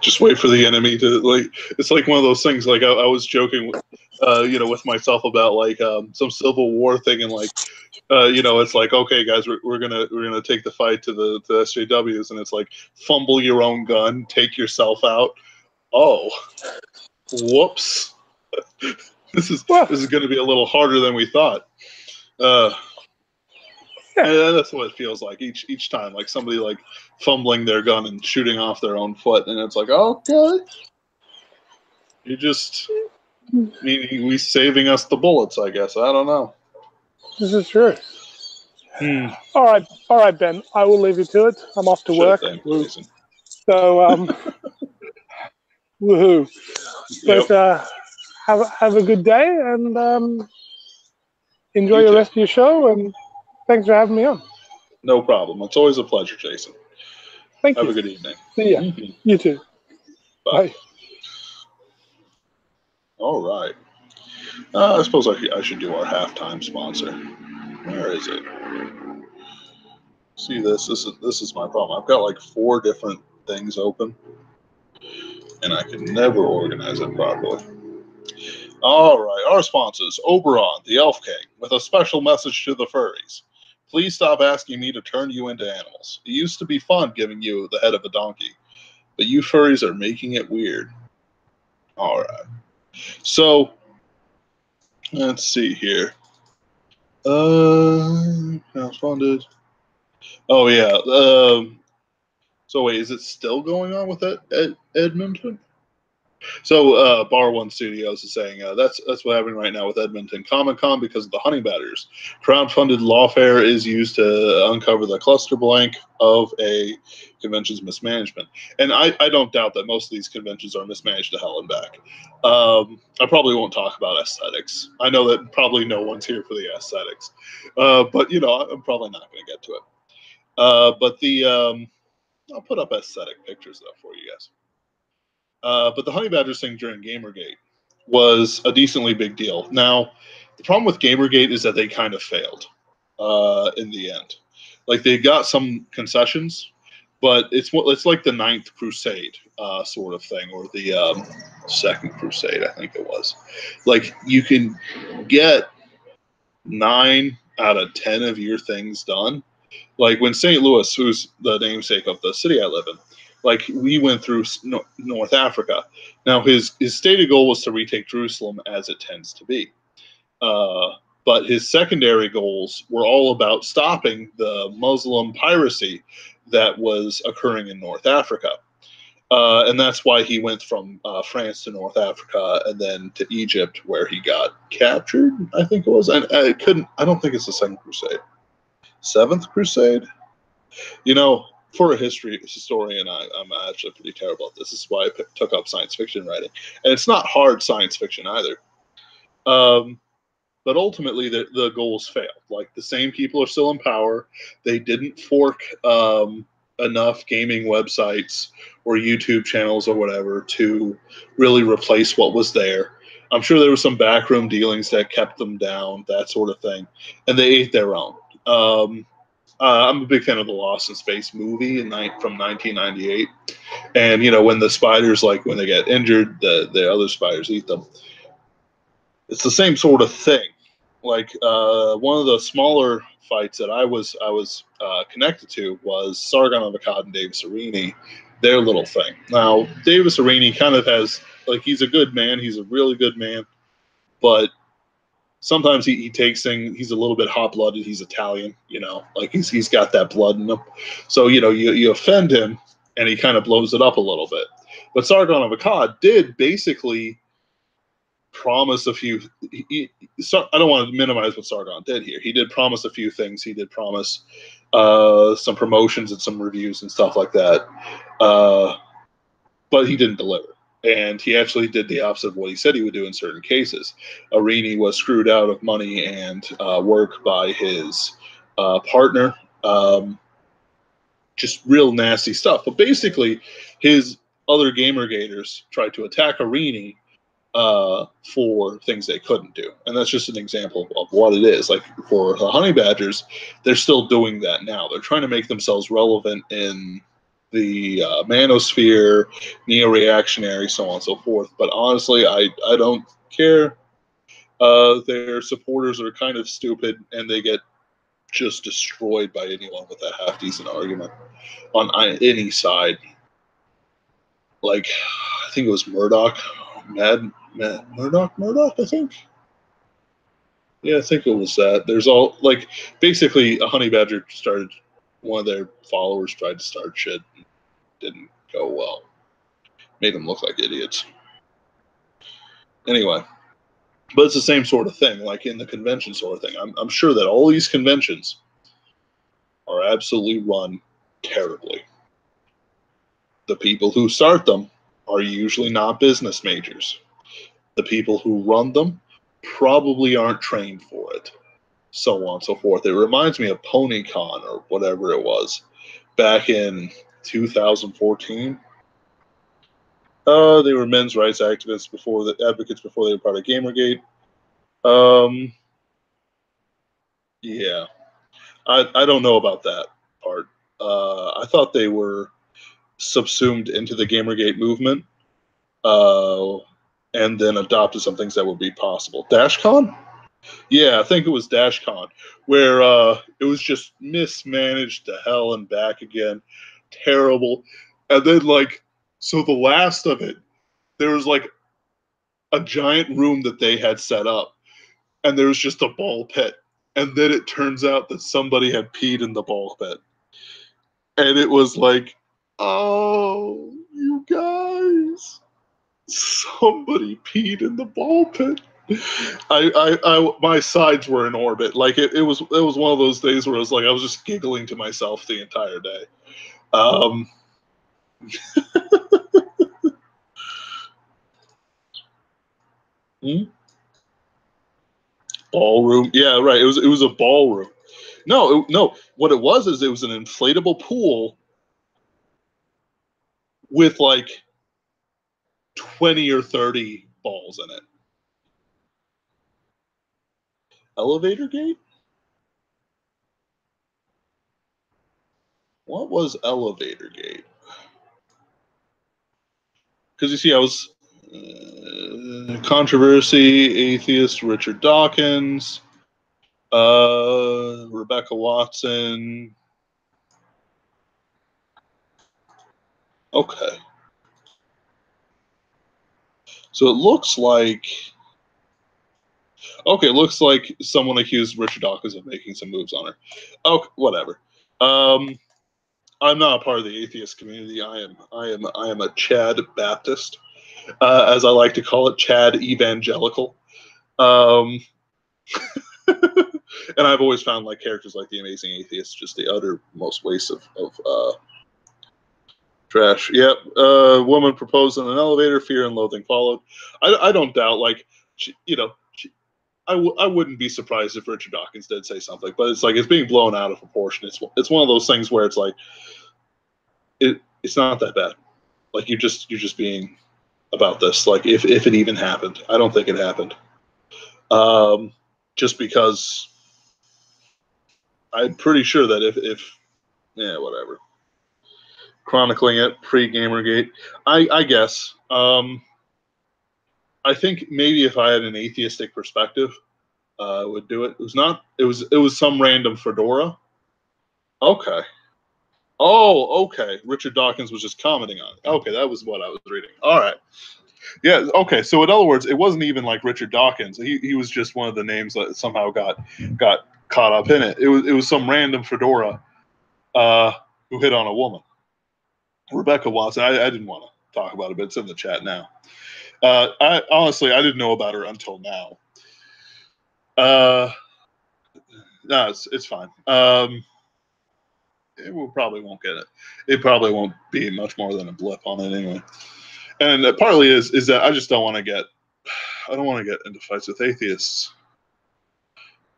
Just wait for the enemy to, like. It's like one of those things. Like, I was joking, with myself about like some Civil War thing, and like, it's like, okay, guys, we're gonna take the fight to the SJWs, and it's like, fumble your own gun, take yourself out. Oh, whoops! This is going to be a little harder than we thought. And that's what it feels like each time, like somebody like fumbling their gun and shooting off their own foot, and it's like, okay, you just we saving us the bullets, I guess. I don't know. This is true. All right, Ben. I will leave you to it. I'm off to work. So, woohoo! But have a good day, and enjoy the rest of your show. And thanks for having me on. No problem. It's always a pleasure, Jason. Thank you. Have a good evening. See ya. You too. Bye. All right. I suppose I should do our halftime sponsor. Where is it? See this? This is my problem. I've got like 4 different things open, and I can never organize it properly. All right. Our sponsors, Oberon, the Elf King, with a special message to the furries. Please stop asking me to turn you into animals. It used to be fun giving you the head of a donkey, but you furries are making it weird. All right. So, let's see here. House funded. Oh, yeah. So, wait, is it still going on with Edmonton? So Bar One Studios is saying that's what's happening right now with Edmonton Comic Con because of the Honey Badgers. Crowdfunded lawfare is used to uncover the cluster blank of a convention's mismanagement, and I don't doubt that most of these conventions are mismanaged to hell and back. I probably won't talk about aesthetics. I know that probably no one's here for the aesthetics, but I'm probably not going to get to it. But I'll put up aesthetic pictures though for you guys. But the Honey Badger thing during Gamergate was a decently big deal. Now, the problem with Gamergate is that they kind of failed in the end. Like they got some concessions, but it's like the Ninth Crusade sort of thing, or the Second Crusade, I think it was. Like you can get 9 out of 10 of your things done. Like when St. Louis, who's the namesake of the city I live in, like we went through North Africa. Now his stated goal was to retake Jerusalem, as it tends to be, but his secondary goals were all about stopping the Muslim piracy that was occurring in North Africa, and that's why he went from France to North Africa and then to Egypt, where he got captured. I think it was, and I couldn't. I don't think it's the Second Crusade. Seventh Crusade. For a historian, I'm actually pretty terrible at this. This is why I took up science fiction writing. And it's not hard science fiction either. But ultimately, the goals failed. Like, the same people are still in power. They didn't fork enough gaming websites or YouTube channels or whatever to really replace what was there. I'm sure there were some backroom dealings that kept them down, that sort of thing. And they ate their own. I'm a big fan of the Lost in Space movie from 1998, and when the spiders, like when they get injured, the other spiders eat them. It's the same sort of thing. Like one of the smaller fights that I was connected to was Sargon of Akkad and Davis Arini, their little thing. Now Davis Arini kind of has, like, he's a good man, he's a really good man, but sometimes he takes things. He's a little bit hot blooded. He's Italian, like he's got that blood in him. So you offend him, and he kind of blows it up a little bit. But Sargon of Akkad did basically promise a few. I don't want to minimize what Sargon did here. He did promise a few things. He did promise some promotions and some reviews and stuff like that. But he didn't deliver. And he actually did the opposite of what he said he would do in certain cases. Arini was screwed out of money and work by his partner. Just real nasty stuff. But basically, his other Gamergators tried to attack Arini for things they couldn't do. And that's just an example of what it is. Like for the Honey Badgers, they're still doing that now. They're trying to make themselves relevant in the manosphere, neo-reactionary, so on and so forth. But honestly, I don't care. Their supporters are kind of stupid, and they get just destroyed by anyone with a half-decent argument on any side. Like, I think it was Murdoch. Murdoch, I think. Yeah, I think it was that. There's all, like, basically a Honey Badger one of their followers tried to start shit. Didn't go well. Made them look like idiots. Anyway, but it's the same sort of thing, like in the convention sort of thing. I'm sure that all these conventions are absolutely run terribly. The people who start them are usually not business majors. The people who run them probably aren't trained for it, so on and so forth. It reminds me of PonyCon or whatever it was back in 2014. They were men's rights activists advocates before they were part of Gamergate. Yeah, I don't know about that part. I thought they were subsumed into the Gamergate movement, and then adopted some things that would be possible. DashCon? Yeah, I think it was DashCon, where it was just mismanaged to hell and back again. Terrible. And then, like, so the last of it, there was like a giant room that they had set up, and there was just a ball pit. And then it turns out that somebody had peed in the ball pit. And it was like, oh, you guys, somebody peed in the ball pit. My sides were in orbit. Like it was one of those days where it was like I was just giggling to myself the entire day. Um, hmm? Ballroom, yeah, right. It was a ballroom. No. What it was is it was an inflatable pool with like 20 or 30 balls in it. Elevator gate? What was elevator gate? Because you see, I was controversy, atheist, Richard Dawkins, Rebecca Watson. Okay, so it looks like it looks like someone accused Richard Dawkins of making some moves on her. Okay, whatever. Um, I'm not a part of the atheist community. I am a Chad Baptist, as I like to call it, Chad Evangelical. Um, and I've always found like characters like the Amazing Atheist just the uttermost waste of trash. Yep. Woman proposed in an elevator. Fear and loathing followed. I don't doubt. Like, I wouldn't be surprised if Richard Dawkins did say something, but it's like it's being blown out of proportion. It's one of those things where it's like it's not that bad. Like you're just being about this. Like if it even happened, I don't think it happened. Just because I'm pretty sure that if yeah, whatever. Chronicling it pre-Gamergate, I guess. I think maybe if I had an atheistic perspective, I would do it. It was not. It was some random fedora. Okay. Oh, okay. Richard Dawkins was just commenting on it. Okay, that was what I was reading. All right. Yeah. Okay. So in other words, it wasn't even like Richard Dawkins. He was just one of the names that somehow got caught up in it. It was some random fedora uh, who hit on a woman. Rebecca Watson. I didn't want to talk about it, but it's in the chat now. I honestly I didn't know about her until now. No, it's fine. We probably won't get it. It probably won't be much more than a blip on it anyway. And partly is that I just don't want to get. I don't want to get into fights with atheists.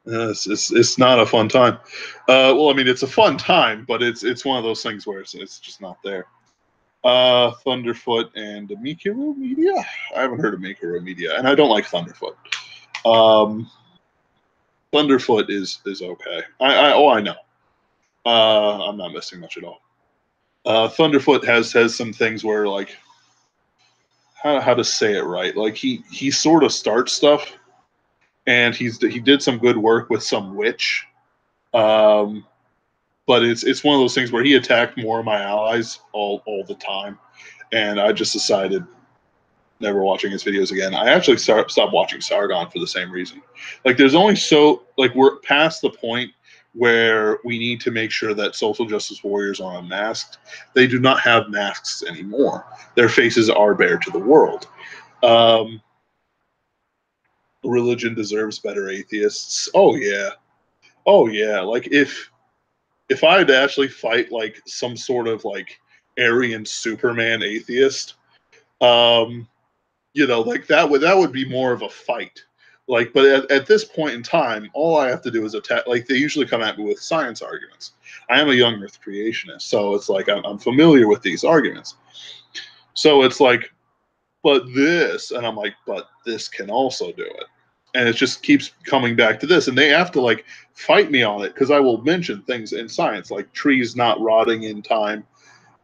It's not a fun time. Well, I mean, it's a fun time, but it's one of those things where it's just not there. Thunderfoot and Mikiro Media. I haven't heard of Mikiro Media, and I don't like Thunderfoot. Thunderfoot is okay. I know. I'm not missing much at all. Thunderfoot has some things where like how to say it right. Like he sort of starts stuff, and he did some good work with some witch. But it's one of those things where he attacked more of my allies all the time, and I just decided never watching his videos again. I actually stopped watching Sargon for the same reason. Like there's only so like we're past the point where we need to make sure that social justice warriors are unmasked. They do not have masks anymore. Their faces are bare to the world. Religion deserves better atheists. Oh yeah. Oh yeah. Like if I had to actually fight like some sort of like Aryan Superman atheist, like that would be more of a fight. Like, but at this point in time, all I have to do is attack. Like, they usually come at me with science arguments. I am a young Earth creationist, so it's like I'm familiar with these arguments. So it's like, but this, and I'm like, but this can also do it. And it just keeps coming back to this, and they have to like fight me on it because I will mention things in science like trees not rotting in time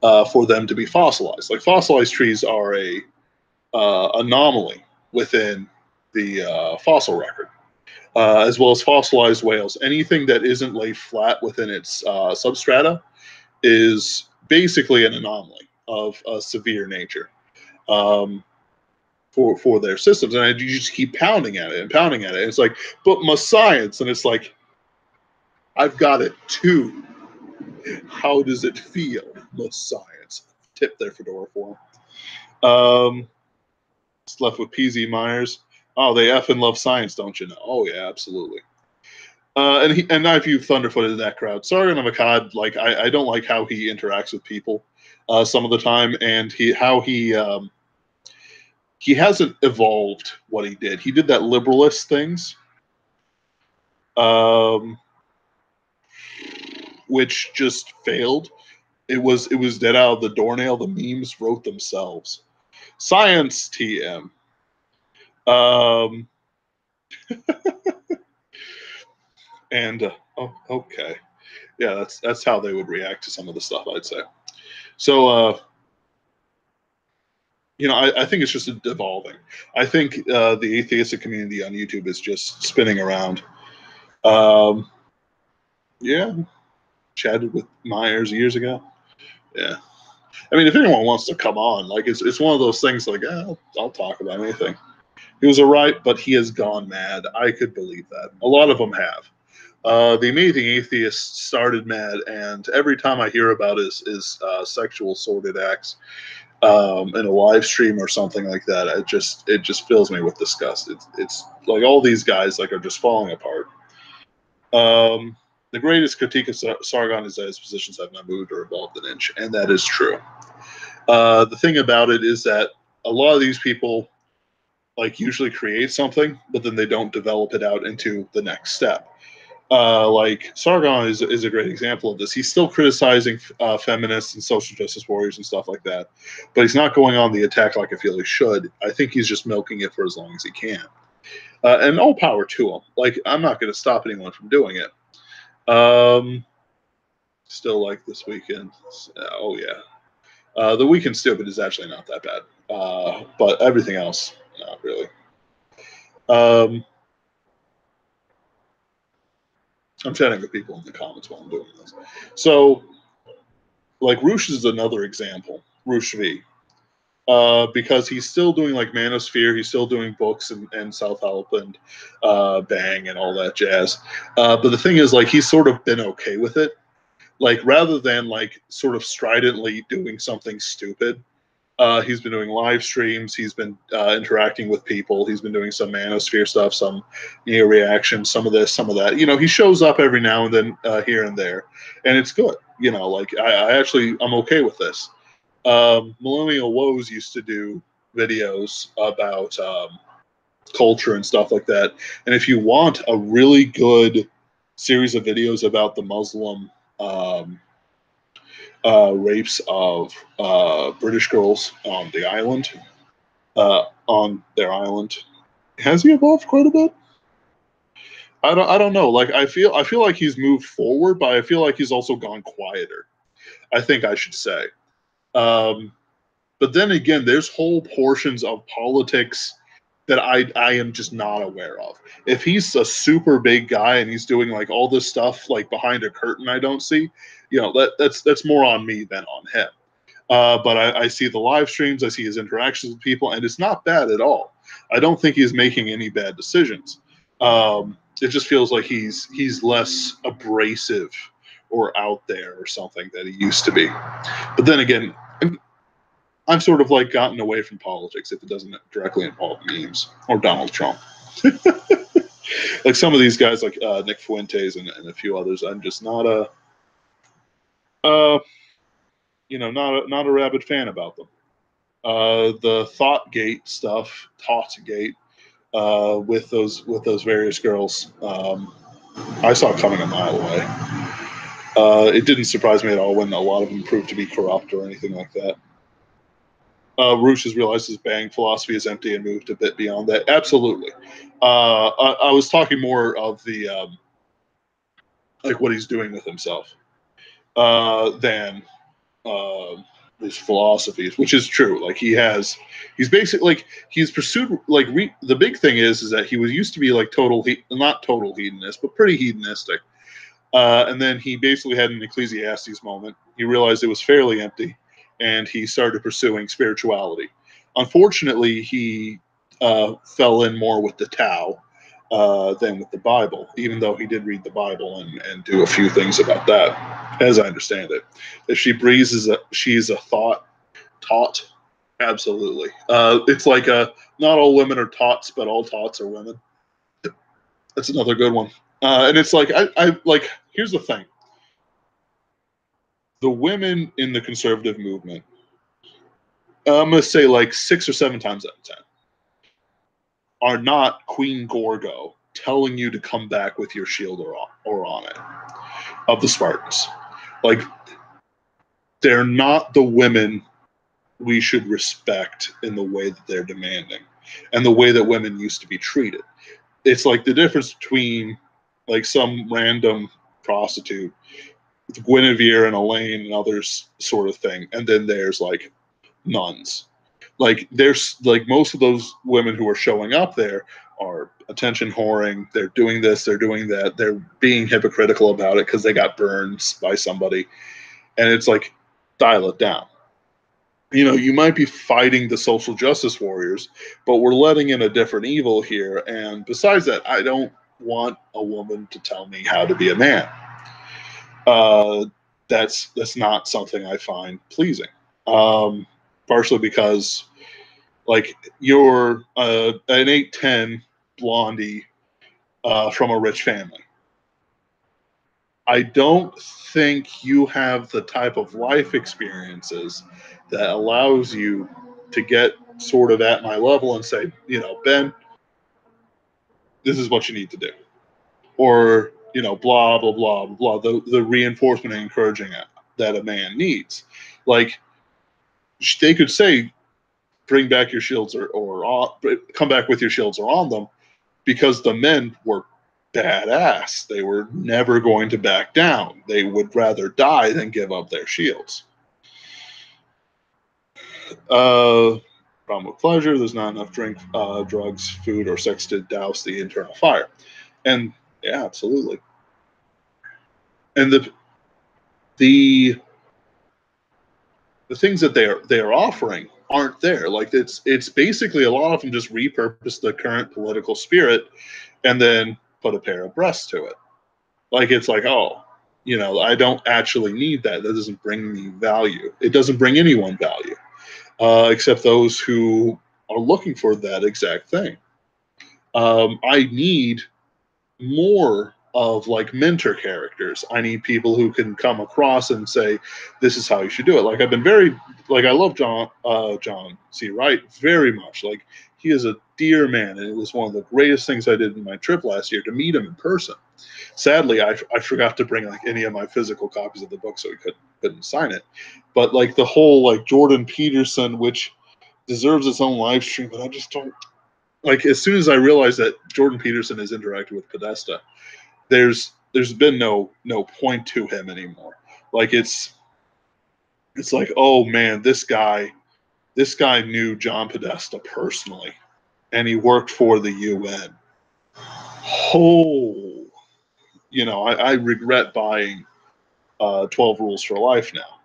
for them to be fossilized. Like fossilized trees are a anomaly within the fossil record. as well as fossilized whales. Anything that isn't laid flat within its substrata is basically an anomaly of a severe nature for their systems. And you just keep pounding at it and pounding at it. And it's like, but my science. And it's like, I've got it too. How does it feel? My science. Tip their fedora for them. It's left with PZ Myers. Oh, they effing love science, don't you know? Oh yeah, absolutely. And I view Thunderfoot in that crowd. Sargon of Akkad, like I don't like how he interacts with people some of the time, and he hasn't evolved what he did. He did that liberalist things, which just failed. It was dead out of the doornail. The memes wrote themselves. Science TM. And oh, okay, yeah, that's how they would react to some of the stuff, I'd say. So, I think it's just evolving. I think the atheistic community on YouTube is just spinning around. Yeah, chatted with Myers years ago. Yeah, I mean, if anyone wants to come on, like it's one of those things. Like, I'll talk about anything. He was alright, but he has gone mad. I could believe that. A lot of them have. The Amazing Atheist started mad, and every time I hear about his sexual sordid acts in a live stream or something like that, it just fills me with disgust. It's like all these guys like are just falling apart. The greatest critique of Sargon is that his positions have not moved or evolved an inch, and that is true. The thing about it is that a lot of these people like usually create something, but then they don't develop it out into the next step. Like Sargon is a great example of this. He's still criticizing feminists and social justice warriors and stuff like that, but he's not going on the attack like I feel he should. I think he's just milking it for as long as he can. And all power to him. Like, I'm not going to stop anyone from doing it. Still like this weekend. Oh, yeah. The Weekend Stupid is actually not that bad. But everything else, not really. I'm chatting with people in the comments while I'm doing this. So, like, Roosh is another example. Roosh V. Because he's still doing like Manosphere, he's still doing books and self-help and Bang and all that jazz. But the thing is, like, he's sort of been okay with it. Like, rather than like sort of stridently doing something stupid, he's been doing live streams, he's been interacting with people, he's been doing some Manosphere stuff, some reactions, some of this, some of that. He shows up every now and then here and there, and it's good. Like I'm okay with this. Millennial Woes used to do videos about culture and stuff like that. And if you want a really good series of videos about the Muslim rapes of British girls on the island, on their island, has he evolved quite a bit? I don't know. Like I feel like he's moved forward, but I feel like he's also gone quieter. I think I should say. But then again, there's whole portions of politics that I am just not aware of. If he's a super big guy and he's doing like all this stuff like behind a curtain I don't see, that's more on me than on him. But I see the live streams, I see his interactions with people, and it's not bad at all. I don't think he's making any bad decisions. It just feels like he's less abrasive or out there or something that he used to be. But then again, I've sort of like gotten away from politics if it doesn't directly involve memes or Donald Trump. Like some of these guys, like Nick Fuentes and a few others, I'm just not not a rabid fan about them. The Thoughtgate stuff, Thoughtgate, with those various girls, I saw coming a mile away. It didn't surprise me at all when a lot of them proved to be corrupt or anything like that. Roosh has realized his Bang philosophy is empty and moved a bit beyond that. Absolutely. I was talking more of the like what he's doing with himself than his philosophies, which is true. Like he's basically like he's pursued like the big thing is that he was used to be like not total hedonist, but pretty hedonistic. And then he basically had an Ecclesiastes moment. He realized it was fairly empty, and he started pursuing spirituality. Unfortunately, he fell in more with the Tao than with the Bible, even though he did read the Bible and do a few things about that, as I understand it. If she breathes, she's a taught. Absolutely. It's like not all women are tots, but all tots are women. That's another good one. And it's like I like. Here's the thing: the women in the conservative movement, I'm gonna say like 6 or 7 times out of 10, are not Queen Gorgo telling you to come back with your shield or on it of the Spartans. Like they're not the women we should respect in the way that they're demanding and the way that women used to be treated. It's like the difference between like some random prostitute, Guinevere and Elaine and others sort of thing, and then there's like nuns. Like there's like most of those women who are showing up there are attention whoring. They're doing this, they're doing that. They're being hypocritical about it because they got burned by somebody, and it's like dial it down. You know, you might be fighting the social justice warriors, but we're letting in a different evil here. And besides that, I don't want a woman to tell me how to be a man. That's not something I find pleasing. Partially because, like, you're an 8'10" blondie from a rich family. I don't think you have the type of life experiences that allows you to get sort of at my level and say, you know, Ben, this is what you need to do. Or, you know, blah, blah, blah, blah, the reinforcement and encouraging that a man needs. Like, they could say, bring back your shields or come back with your shields or on them, because the men were badass. They were never going to back down. They would rather die than give up their shields. Problem with pleasure, there's not enough drugs, food, or sex to douse the internal fire. And yeah, absolutely. And the things that they are offering aren't there. Like it's basically a lot of them just repurpose the current political spirit and then put a pair of breasts to it. Like it's like, oh, you know, I don't actually need that. That doesn't bring me value. It doesn't bring anyone value, except those who are looking for that exact thing. I need more of like mentor characters. I need people who can come across and say, "This is how you should do it." Like I've been very, like I love John C. Wright very much. Like he is a dear man, and it was one of the greatest things I did in my trip last year to meet him in person. Sadly, I forgot to bring like any of my physical copies of the book, so he couldn't sign it. But like the whole like Jordan Peterson, which deserves its own live stream, but I just don't like. As soon as I realized that Jordan Peterson has interacted with Podesta, there's been no point to him anymore. Like it's like, oh man, this guy knew John Podesta personally, and he worked for the UN. Oh, you know, I regret buying 12 Rules for Life now.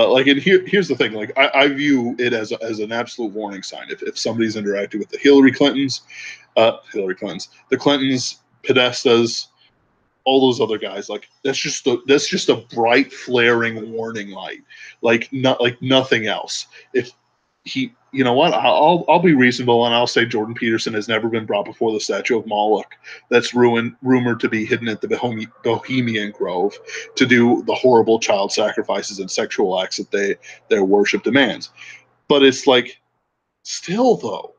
Like, and here's the thing. Like, I view it as an absolute warning sign. If somebody's interacted with the Hillary Clintons, the Clintons, Podestas, all those other guys, like that's just a bright flaring warning light, like not like nothing else. If he, you know what, I'll be reasonable and I'll say Jordan Peterson has never been brought before the statue of Moloch that's rumored to be hidden at the Bohemian Grove to do the horrible child sacrifices and sexual acts that their worship demands. But it's like, still though,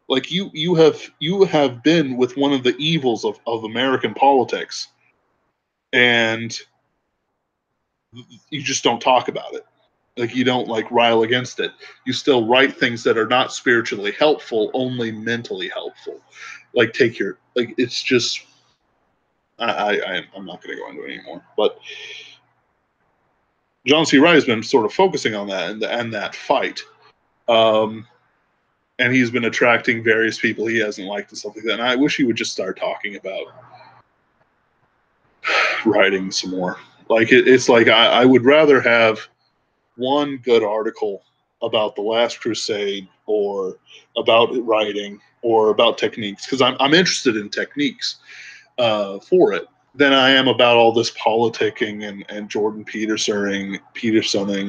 like you have been with one of the evils of American politics, and you just don't talk about it. Like you don't like rile against it. You still write things that are not spiritually helpful, only mentally helpful. Like take your like it's just I'm not going to go into it anymore. But John C. Wright has been sort of focusing on that and that fight. And he's been attracting various people he hasn't liked and stuff like that. And I wish he would just start talking about writing some more. Like it's like I would rather have one good article about the Last Crusade or about writing or about techniques, because I'm interested in techniques for it, than I am about all this politicking and Jordan Petersoning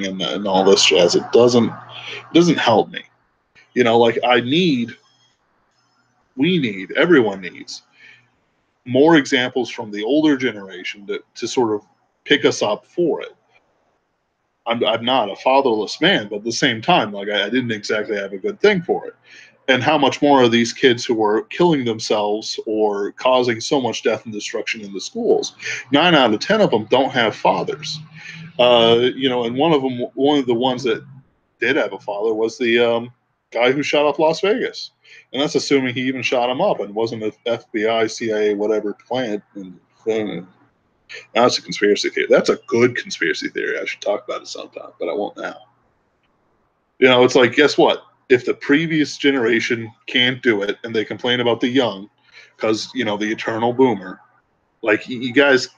and all this jazz. It doesn't help me. Like everyone needs more examples from the older generation to sort of pick us up for it. I'm not a fatherless man, but at the same time, like I didn't exactly have a good thing for it. And how much more are these kids who are killing themselves or causing so much death and destruction in the schools? 9 out of 10 of them don't have fathers. And one of the ones that did have a father was the guy who shot up Las Vegas. And that's assuming he even shot him up and wasn't an FBI, CIA, whatever plant. And that's a conspiracy theory. That's a good conspiracy theory. I should talk about it sometime, but I won't now. It's like, guess what? If the previous generation can't do it and they complain about the young because, the eternal boomer, like you guys,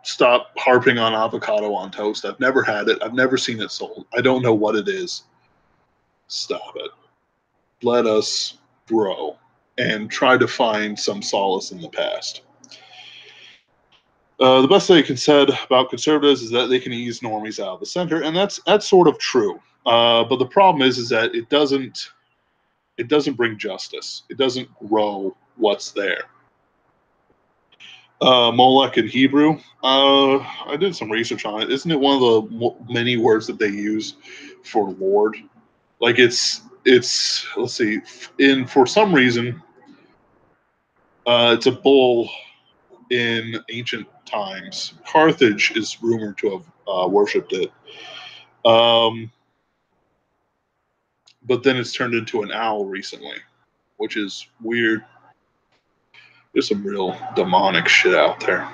stop harping on avocado on toast. I've never had it. I've never seen it sold. I don't know what it is. Stop it. Let us grow and try to find some solace in the past. The best they can said about conservatives is that they can ease normies out of the center, and that's sort of true. But the problem is that it doesn't bring justice. It doesn't grow what's there. Molech in Hebrew. I did some research on it. Isn't it one of the many words that they use for Lord? Like it's let's see, for some reason, it's a bull in ancient times. Carthage is rumored to have worshipped it. But then it's turned into an owl recently, which is weird. There's some real demonic shit out there.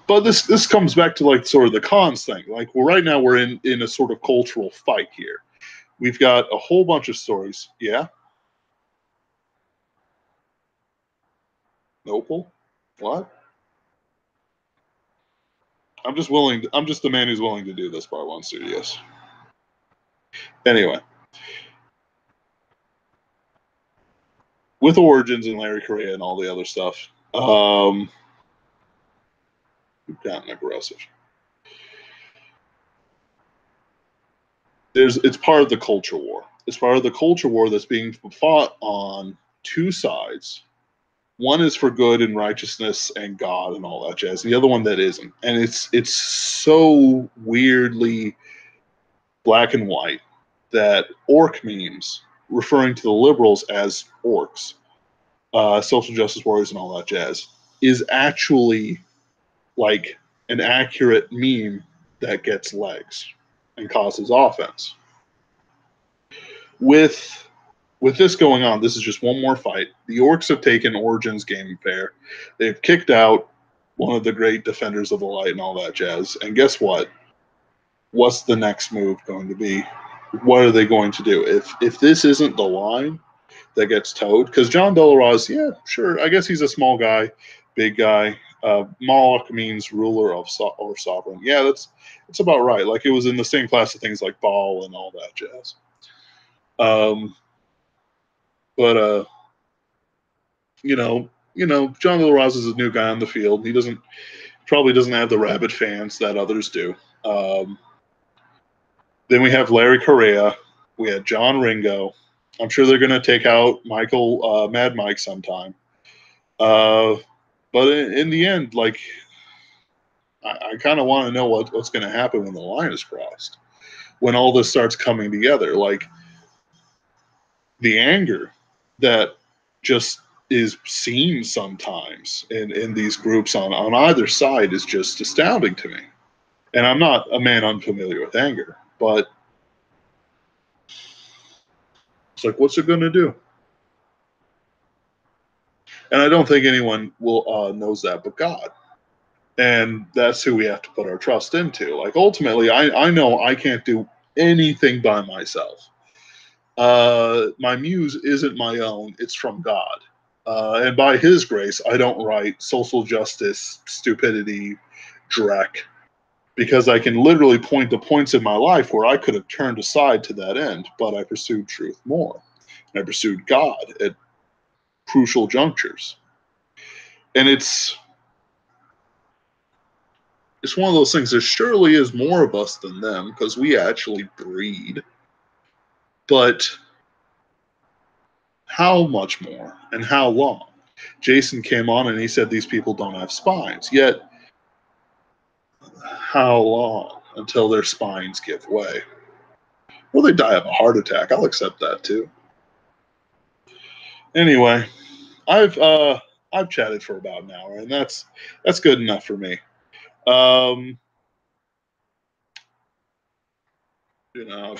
But this comes back to like sort of the cons thing. Like, well, right now we're in a sort of cultural fight here. We've got a whole bunch of stories. Yeah. Nopal? What? I'm just the man who's willing to do this part one studios. Anyway. With Origins and Larry Correia and all the other stuff, we've gotten aggressive. It's part of the culture war. It's part of the culture war that's being fought on two sides. One is for good and righteousness and God and all that jazz. The other one that isn't. And it's so weirdly black and white that orc memes, referring to the liberals as orcs, social justice warriors and all that jazz, is actually like an accurate meme that gets legs and causes offense. With this going on, this is just one more fight. The Orcs have taken Origins Gaming Fair. They've kicked out one of the great defenders of the light and all that jazz. And guess what? What's the next move going to be? What are they going to do? If this isn't the line that gets towed, because John Delaraz, yeah, sure, I guess he's a small guy, big guy. Moloch means ruler of or sovereign. Yeah, that's about right. Like it was in the same class of things like Baal and all that jazz. But John Delaraz is a new guy on the field. He probably doesn't have the rabid fans that others do. Then we have Larry Correia. We had John Ringo. I'm sure they're going to take out Michael Mad Mike sometime. But in the end, like, I kind of want to know what's going to happen when the line is crossed, when all this starts coming together. Like, the anger that just is seen sometimes in these groups on either side is just astounding to me. And I'm not a man unfamiliar with anger, but it's like, what's it going to do? And I don't think anyone will knows that but God. And that's who we have to put our trust into. Like, ultimately, I know I can't do anything by myself. My muse isn't my own, it's from God. And by His grace, I don't write social justice, stupidity, dreck, because I can literally point to points in my life where I could have turned aside to that end, but I pursued truth more. I pursued God at crucial junctures. And it's one of those things. There surely is more of us than them because we actually breed. But how much more and how long? Jason came on and he said these people don't have spines. Yet, how long until their spines give way? Well, they die of a heart attack. I'll accept that too. Anyway, I've chatted for about an hour, and that's good enough for me. For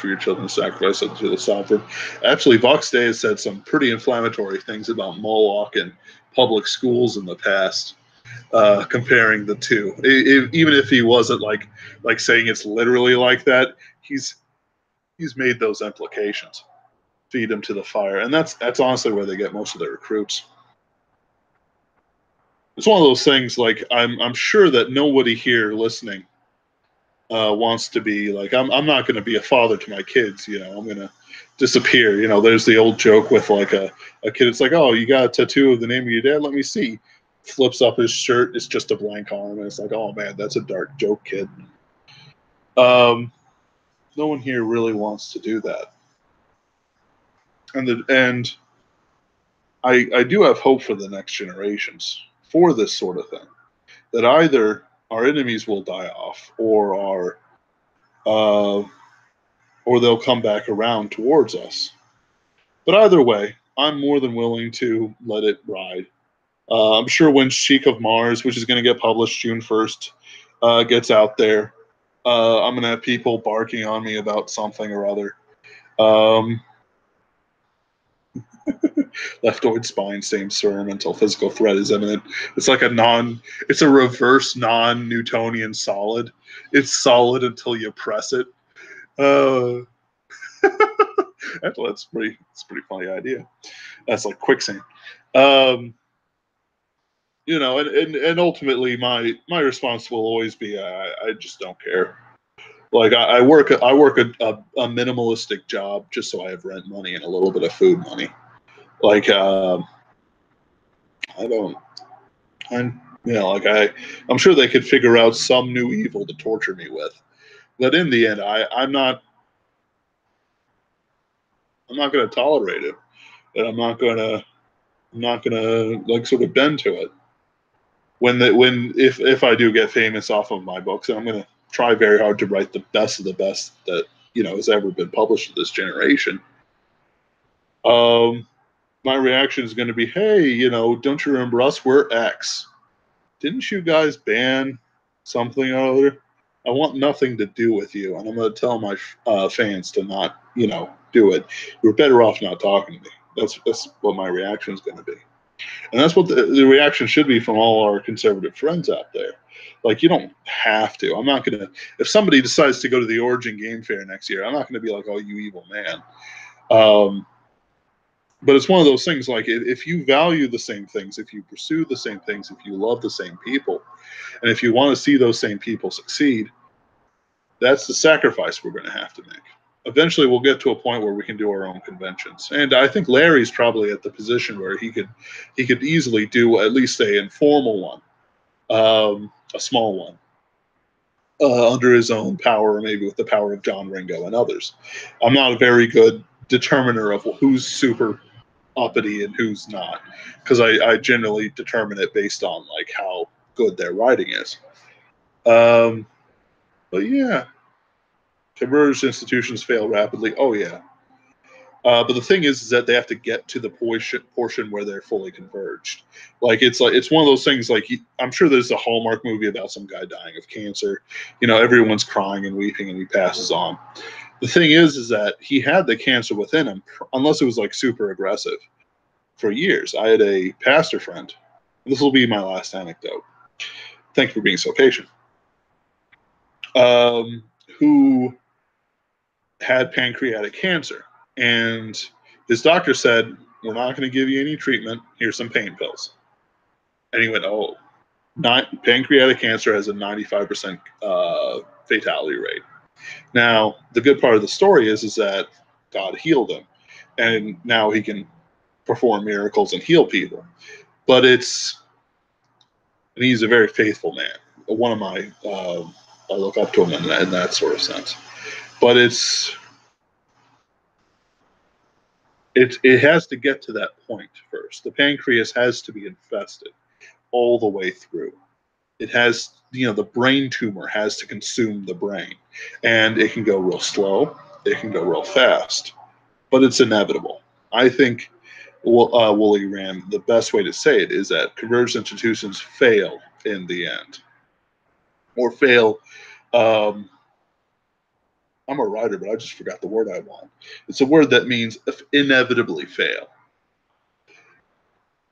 your children to sacrifice it to the sovereign. Actually, Vox Day has said some pretty inflammatory things about Moloch and public schools in the past, comparing the two. Even if he wasn't like saying it's literally like that, he's made those implications. Feed them to the fire, and that's honestly where they get most of their recruits. It's one of those things. Like I'm sure that nobody here listening wants to be like, I'm not going to be a father to my kids. I'm going to disappear. There's the old joke with like a kid. It's like, oh, you got a tattoo of the name of your dad? Let me see. Flips up his shirt. It's just a blank arm. And it's like, oh man, that's a dark joke, kid. No one here really wants to do that. And I do have hope for the next generations for this sort of thing. That either our enemies will die off, or they'll come back around towards us. But either way, I'm more than willing to let it ride. I'm sure when Sheik of Mars, which is going to get published June 1st, gets out there, I'm going to have people barking on me about something or other. Leftoid spine, same serum until physical threat is imminent. It's like it's a reverse non-Newtonian solid. It's solid until you press it. That's it's a pretty funny idea. That's like quicksand. And ultimately my response will always be, I just don't care. Like I work a minimalistic job just so I have rent money and a little bit of food money. Like I'm sure they could figure out some new evil to torture me with. But in the end, I'm not going to tolerate it. And I'm not going to like sort of bend to it. If I do get famous off of my books, I'm going to try very hard to write the best of the best that has ever been published in this generation. My reaction is going to be, hey, don't you remember us? We're X. Didn't you guys ban something or other? I want nothing to do with you, and I'm going to tell my fans to not, do it. You're better off not talking to me. That's what my reaction is going to be. And that's what the reaction should be from all our conservative friends out there. Like, you don't have to. I'm not going to, if somebody decides to go to the Origin Game Fair next year, I'm not going to be like, oh, you evil man. But it's one of those things, like, if you value the same things, if you pursue the same things, if you love the same people, and if you want to see those same people succeed, that's the sacrifice we're going to have to make. Eventually we'll get to a point where we can do our own conventions. And I think Larry's probably at the position where he could easily do at least an informal one, a small one, under his own power, maybe with the power of John Ringo and others. I'm not a very good determiner of who's super uppity and who's not, because I generally determine it based on like how good their writing is. But yeah. Converged institutions fail rapidly. Oh, yeah. But the thing is that they have to get to the portion where they're fully converged. It's one of those things. Like, I'm sure there's a Hallmark movie about some guy dying of cancer. Everyone's crying and weeping, and he passes on. The thing is that he had the cancer within him, unless it was like super aggressive, for years. I had a pastor friend. This will be my last anecdote. Thank you for being so patient. Who had pancreatic cancer. And his doctor said, we're not going to give you any treatment. Here's some pain pills. And he went, oh, pancreatic cancer has a 95% fatality rate. Now, the good part of the story is that God healed him. And now he can perform miracles and heal people. But and he's a very faithful man. One of my, I look up to him in that sort of sense. But it has to get to that point first. The pancreas has to be infested all the way through. It has, the brain tumor has to consume the brain. And it can go real slow. It can go real fast. But it's inevitable. I think, Wooly Ram, the best way to say it is that converged institutions fail in the end. Or fail. I'm a writer, but I just forgot the word I want. It's a word that means inevitably fail.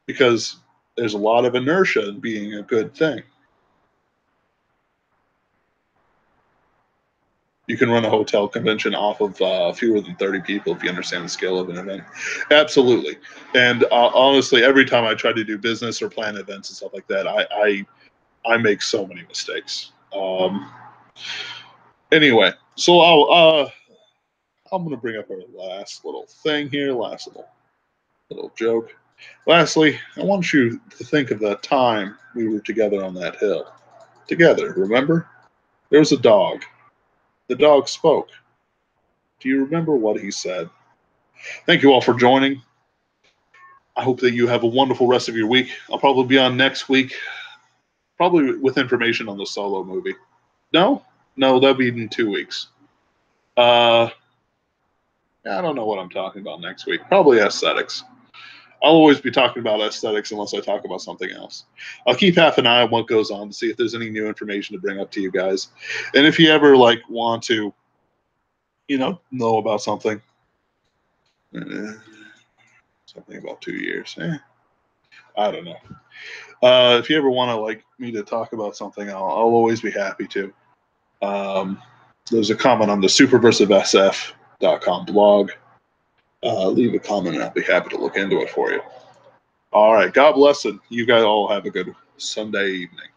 Because there's a lot of inertia in being a good thing. You can run a hotel convention off of fewer than 30 people if you understand the scale of an event. Absolutely. And honestly, every time I try to do business or plan events and stuff like that, I make so many mistakes. Anyway, so I'm going to bring up our last little thing here, last little joke. Lastly, I want you to think of that time we were together on that hill. Together, remember? There was a dog. The dog spoke. Do you remember what he said? Thank you all for joining. I hope that you have a wonderful rest of your week. I'll probably be on next week, probably with information on the Solo movie. No, that'll be in 2 weeks. I don't know what I'm talking about next week. Probably aesthetics. I'll always be talking about aesthetics unless I talk about something else. I'll keep half an eye on what goes on to see if there's any new information to bring up to you guys. And if you ever want to, know about something, something about 2 years, I don't know. If you ever want me to talk about something, I'll always be happy to. There's a comment on the superversivesf.com blog. Leave a comment and I'll be happy to look into it for you. All right. God bless it. You guys all have a good Sunday evening.